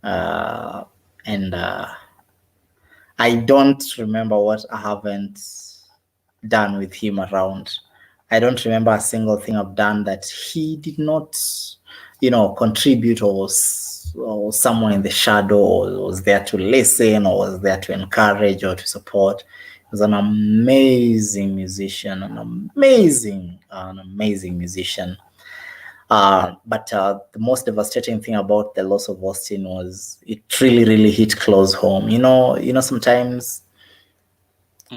Speaker 4: and I don't remember what I haven't done with him around. I don't remember a single thing I've done that he did not, contribute or someone in the shadow or was there to listen or was there to encourage or to support. He was an amazing musician, an amazing musician. But the most devastating thing about the loss of Austin was it really hit close home. Sometimes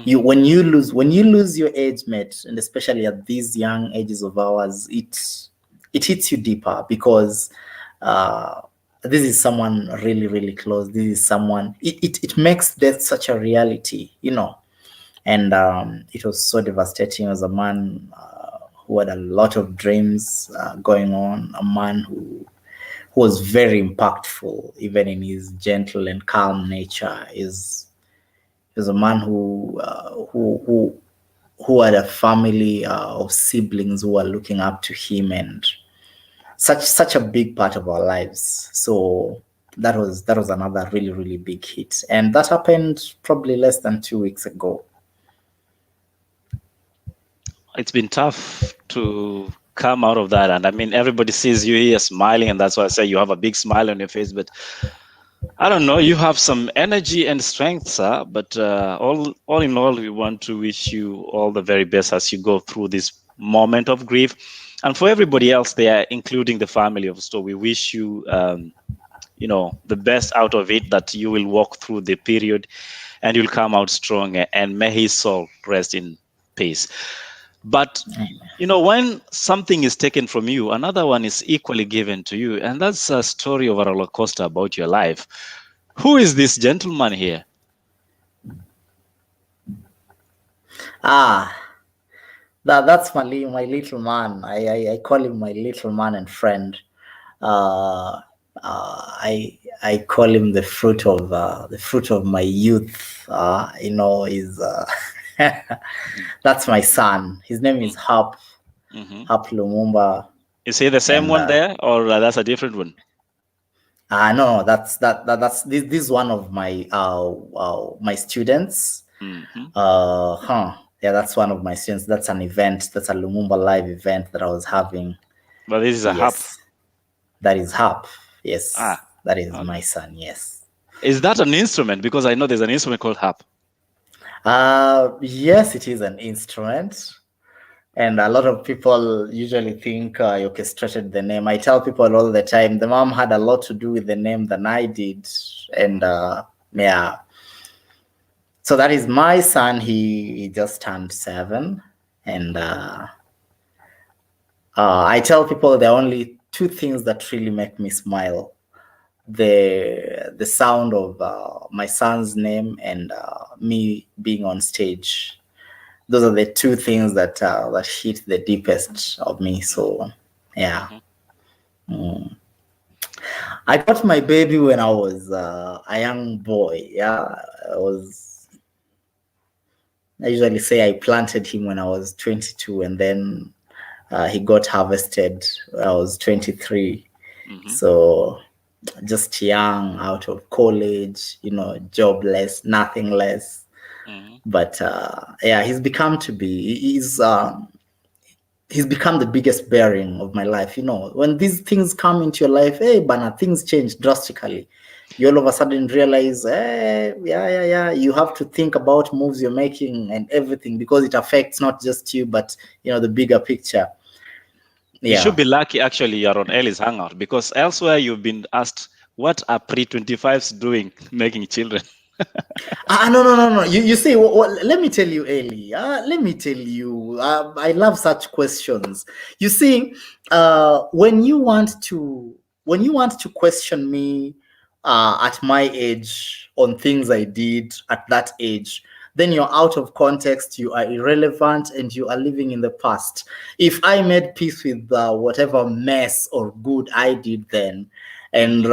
Speaker 4: when you lose your age mate, and especially at these young ages of ours, it hits you deeper because this is someone really close. This is someone, it makes death such a reality, and it was so devastating. As a man who had a lot of dreams going on, a man who was very impactful even in his gentle and calm nature. Is a man who had a family of siblings who were looking up to him, and such a big part of our lives. So that was another really big hit, and that happened probably less than 2 weeks ago.
Speaker 3: It's been tough to come out of that, and I mean, everybody sees you here smiling, and that's why I say you have a big smile on your face. But I don't know, you have some energy and strength, sir. But all in all, we want to wish you all the very best as you go through this moment of grief. And for everybody else there, including the family of Sto, we wish you, the best out of it, that you will walk through the period and you'll come out strong, and may his soul rest in peace. But, when something is taken from you, another one is equally given to you. And that's a story of a roller coaster about your life. Who is this gentleman here?
Speaker 4: That's my little man. I call him my little man and friend. I call him the fruit of my youth. Is that's my son. His name is Hap Lumumba.
Speaker 3: Is he the same
Speaker 4: And,
Speaker 3: one there, or that's a different one?
Speaker 4: No, that's this is one of my my students. Yeah, that's one of my students. That's an event. That's a Lumumba live event that I was having.
Speaker 3: But this is a harp.
Speaker 4: That is harp. Yes. That is my son. Yes.
Speaker 3: Is that an instrument? Because I know there's an instrument called harp.
Speaker 4: Yes, it is an instrument. And a lot of people usually think I orchestrated the name. I tell people all the time, the mom had a lot to do with the name than I did. And yeah. So that is my son. He just turned 7. And I tell people there are only 2 things that really make me smile. The sound of my son's name and me being on stage. Those are the 2 things that hit the deepest of me. So, yeah. I got my baby when I was a young boy. Yeah, I usually say I planted him when I was 22, and then he got harvested when I was 23. So, just young, out of college, jobless, nothing less. But yeah, he's become the biggest bearing of my life. When these things come into your life, hey, Bana, things change drastically. You all of a sudden realize, yeah, you have to think about moves you're making and everything, because it affects not just you, but the bigger picture.
Speaker 3: Yeah. You should be lucky actually you're on Ellie's Hangout, because elsewhere you've been asked, what are pre-25s doing making children?
Speaker 4: No. You see, let me tell you, Ellie. Let me tell you. I love such questions. You see, when you want to question me at my age on things I did at that age, then you're out of context, you are irrelevant, and you are living in the past. If I made peace with whatever mess or good I did then, and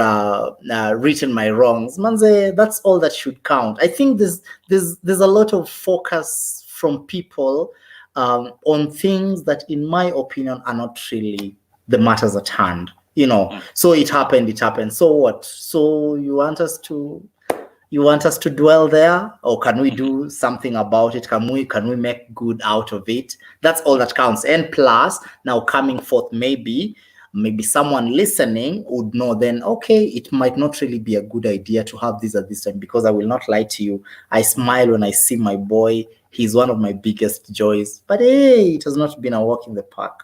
Speaker 4: written my wrongs, manze, that's all that should count. I think there's a lot of focus from people on things that, in my opinion, are not really the matters at hand. So it happened. So what? So you want us to dwell there, or can we do something about it? Can we make good out of it? That's all that counts. And plus, now coming forth, maybe someone listening would know then, okay, it might not really be a good idea to have this at this time, because I will not lie to you, I smile when I see my boy. He's one of my biggest joys. But hey, it has not been a walk in the park.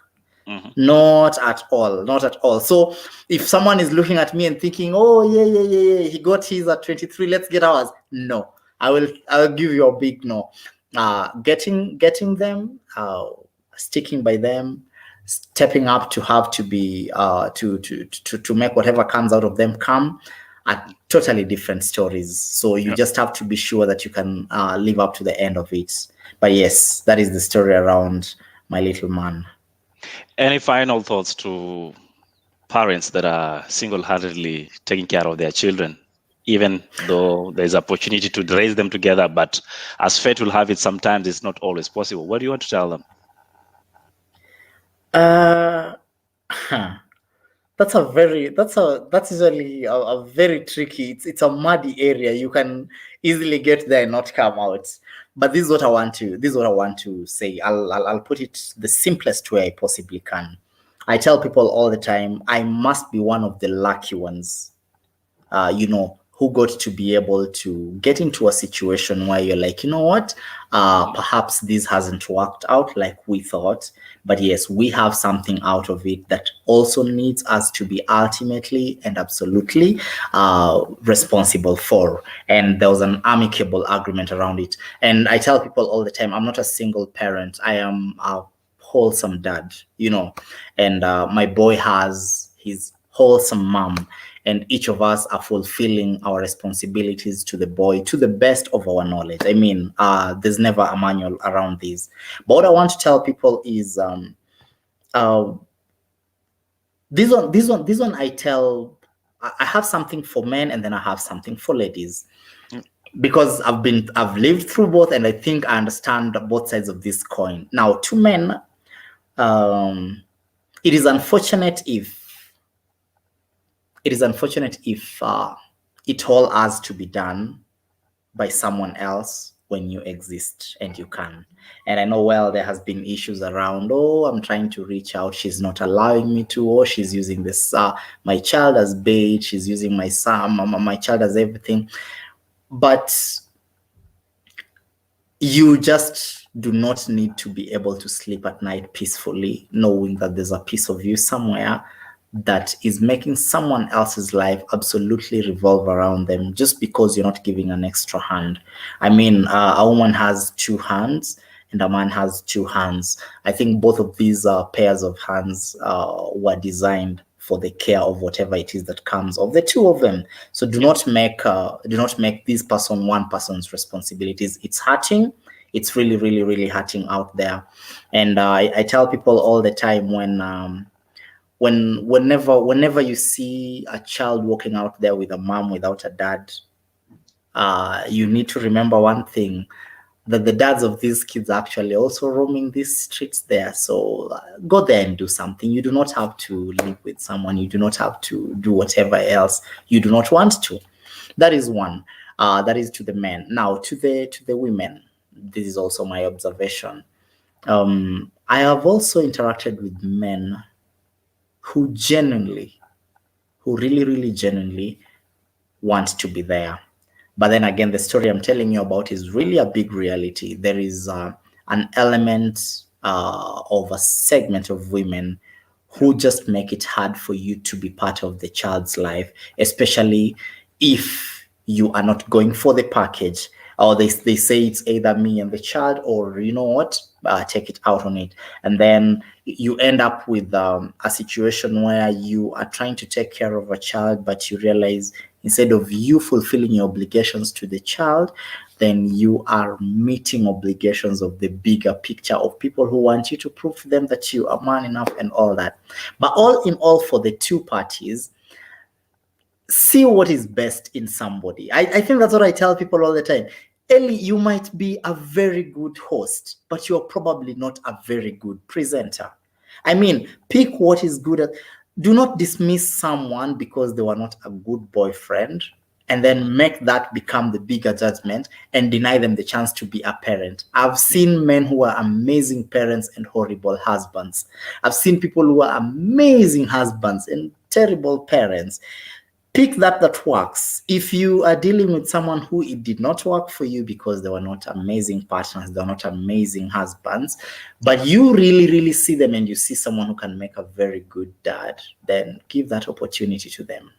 Speaker 4: Not at all. So if someone is looking at me and thinking, oh yeah, he got his at 23, let's get ours. No, I'll give you a big no. Getting them, sticking by them, stepping up to have to be to make whatever comes out of them come, are totally different stories. So you just have to be sure that you can live up to the end of it. But yes, that is the story around my little man.
Speaker 3: Any final thoughts to parents that are single-handedly taking care of their children, even though there's opportunity to raise them together, but as fate will have it, sometimes it's not always possible? What do you want to tell them?
Speaker 4: That's usually a very tricky. It's a muddy area. You can easily get there and not come out. But this is what I want to say. I'll put it the simplest way I possibly can. I tell people all the time, I must be one of the lucky ones, who got to be able to get into a situation where you're like, you know what, perhaps this hasn't worked out like we thought, but yes, we have something out of it that also needs us to be ultimately and absolutely responsible for. And there was an amicable agreement around it. And I tell people all the time, I'm not a single parent. I am a wholesome dad, and my boy has his wholesome mom, and each of us are fulfilling our responsibilities to the boy to the best of our knowledge. I mean, there's never a manual around this. But what I want to tell people is This one I tell, I have something for men and then I have something for ladies, because I've lived through both, and I think I understand both sides of this coin. Now, to men, it is unfortunate if it all has to be done by someone else when you exist and you can. And I know, well, there has been issues around, oh, I'm trying to reach out, she's not allowing me to, or she's using this my child as bait, she's using my son, my child as everything. But you just do not need to be able to sleep at night peacefully, knowing that there's a piece of you somewhere that is making someone else's life absolutely revolve around them, just because you're not giving an extra hand. I mean, a woman has two hands and a man has two hands. I think both of these pairs of hands were designed for the care of whatever it is that comes of the two of them. So do not make this person one person's responsibilities. It's hurting. It's really, really, really hurting out there. And I tell people all the time, whenever you see a child walking out there with a mom without a dad, you need to remember one thing, that the dads of these kids are actually also roaming these streets there. So go there and do something. You do not have to live with someone. You do not have to do whatever else you do not want to. That is one. That is to the men. Now to the women, this is also my observation. I have also interacted with men who really, really genuinely want to be there. But then again, the story I'm telling you about is really a big reality. There is an element of a segment of women who just make it hard for you to be part of the child's life, especially if you are not going for the package, or they say it's either me and the child, or you know what, take it out on it. And then you end up with a situation where you are trying to take care of a child, but you realize instead of you fulfilling your obligations to the child, then you are meeting obligations of the bigger picture of people who want you to prove to them that you are man enough and all that. But all in all, for the two parties, see what is best in somebody. I think that's what I tell people all the time. Ellie, you might be a very good host, but you're probably not a very good presenter. I mean, pick what is good at. Do not dismiss someone because they were not a good boyfriend and then make that become the bigger judgment and deny them the chance to be a parent. I've seen men who are amazing parents and horrible husbands. I've seen people who are amazing husbands and terrible parents. Pick that works. If you are dealing with someone who it did not work for you because they were not amazing partners, they were not amazing husbands, but you really, really see them and you see someone who can make a very good dad, then give that opportunity to them.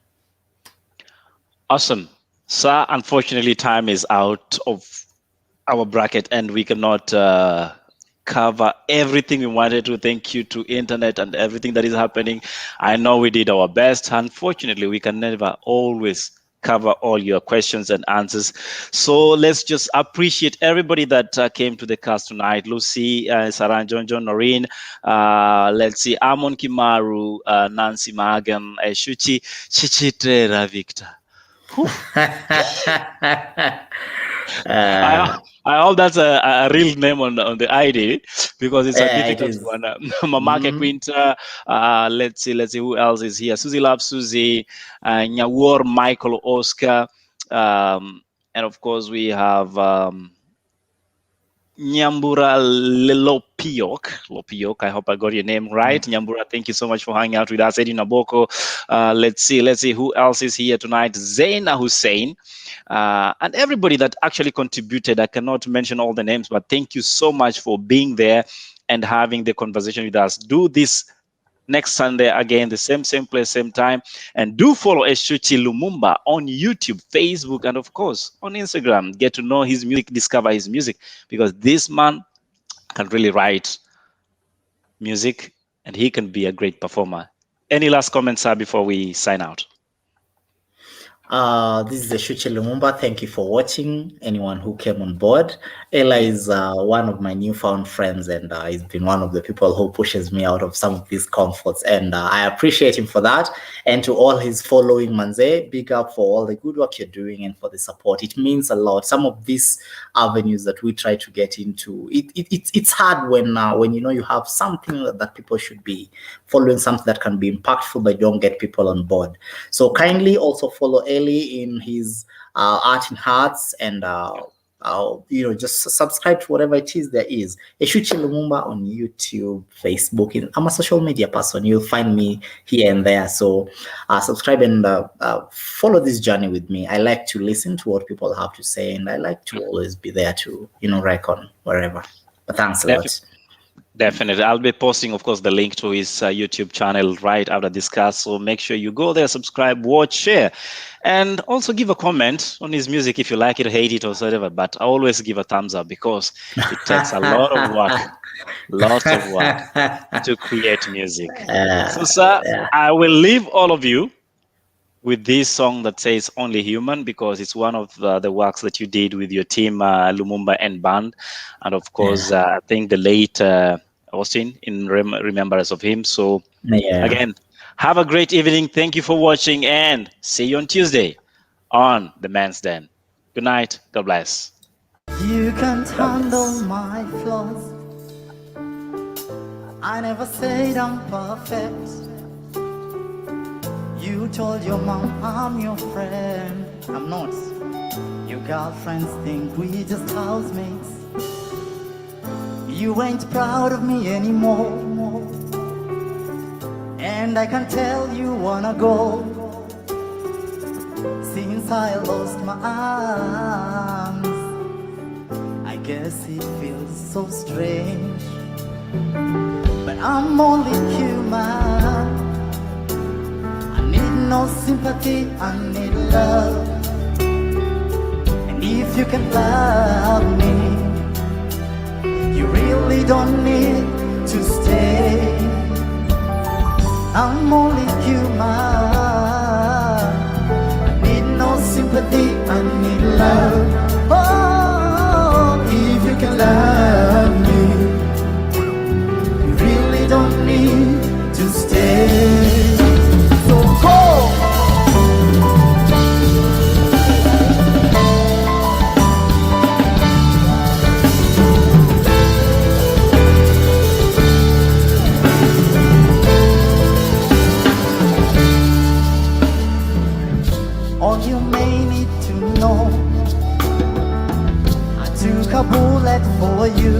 Speaker 3: Awesome. Sir, unfortunately, time is out of our bracket and we cannot cover everything we wanted to. Thank you to internet and everything that is happening. I know we did our best. Unfortunately, we can never always cover all your questions and answers. So let's just appreciate everybody that came to the cast tonight. Lucy, Saran, John, Noreen, let's see, Amon Kimaru, Nancy Magan, Eshuchi, Chichitrera Victor. I hope that's a real name on the ID, because it's a difficult one. Mamake Quinta, let's see who else is here. Susie Love, Susie, Nyawor, Michael, Oscar, and of course we have Nyambura Lopiok. I hope I got your name right. Nyambura, thank you so much for hanging out with us. Eddie Naboko. Let's see who else is here tonight. Zaina Hussein. And everybody that actually contributed. I cannot mention all the names, but thank you so much for being there and having the conversation with us. Do this next Sunday again, the same place, same time. And do follow Eshuchi Lumumba on YouTube, Facebook, and of course on Instagram. Get to know his music, discover his music, because this man can really write music and he can be a great performer. Any last comments, sir, before we sign out?
Speaker 4: This is Eshuchi Lumumba. Thank you for watching. Anyone who came on board. Ella is one of my newfound friends, and he's been one of the people who pushes me out of some of these comforts, and I appreciate him for that. And to all his following, Manze, big up for all the good work you're doing and for the support. It means a lot. Some of these avenues that we try to get into, it's hard when you have something that people should be following, something that can be impactful, but don't get people on board. So kindly also follow Eli in his Art in Hearts, and just subscribe to whatever it is there is. Eshuchi Lumumba on YouTube, Facebook. I'm a social media person. You'll find me here and there. So subscribe and follow this journey with me. I like to listen to what people have to say, and I like to always be there to reckon wherever. But thanks a lot.
Speaker 3: Definitely. I'll be posting, of course, the link to his YouTube channel right after this cast. So make sure you go there, subscribe, watch, share, and also give a comment on his music if you like it, hate it, or whatever. But I always give a thumbs up because it takes a lot of work, to create music. So, sir, I will leave all of you with this song that says Only Human, because it's one of the works that you did with your team, Lumumba and Band. And of course, I think the late Austin, in remembrance of him. So again, have a great evening. Thank you for watching, and see you on Tuesday on The Man's Den. Good night. God bless.
Speaker 2: You can't handle my flaws. I never said I'm perfect. You told your mom I'm your friend. I'm not. Your girlfriends think we just housemates. You ain't proud of me anymore, and I can tell you wanna go. Since I lost my arms, I guess it feels so strange. But I'm only human. No sympathy, I need love. And if you can love me, you really don't need to stay. I'm only human. I need no sympathy, I need love. Oh, if you can love me, you really don't need to stay. All you may need to know, I took a bullet for you.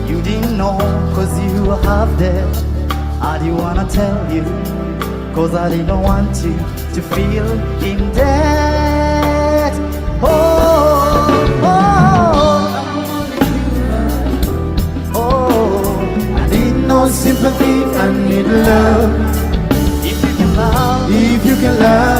Speaker 2: You didn't know, cause you were half dead. I didn't wanna tell you, cause I didn't want you to feel in debt. I need no sympathy, I need love. If you can love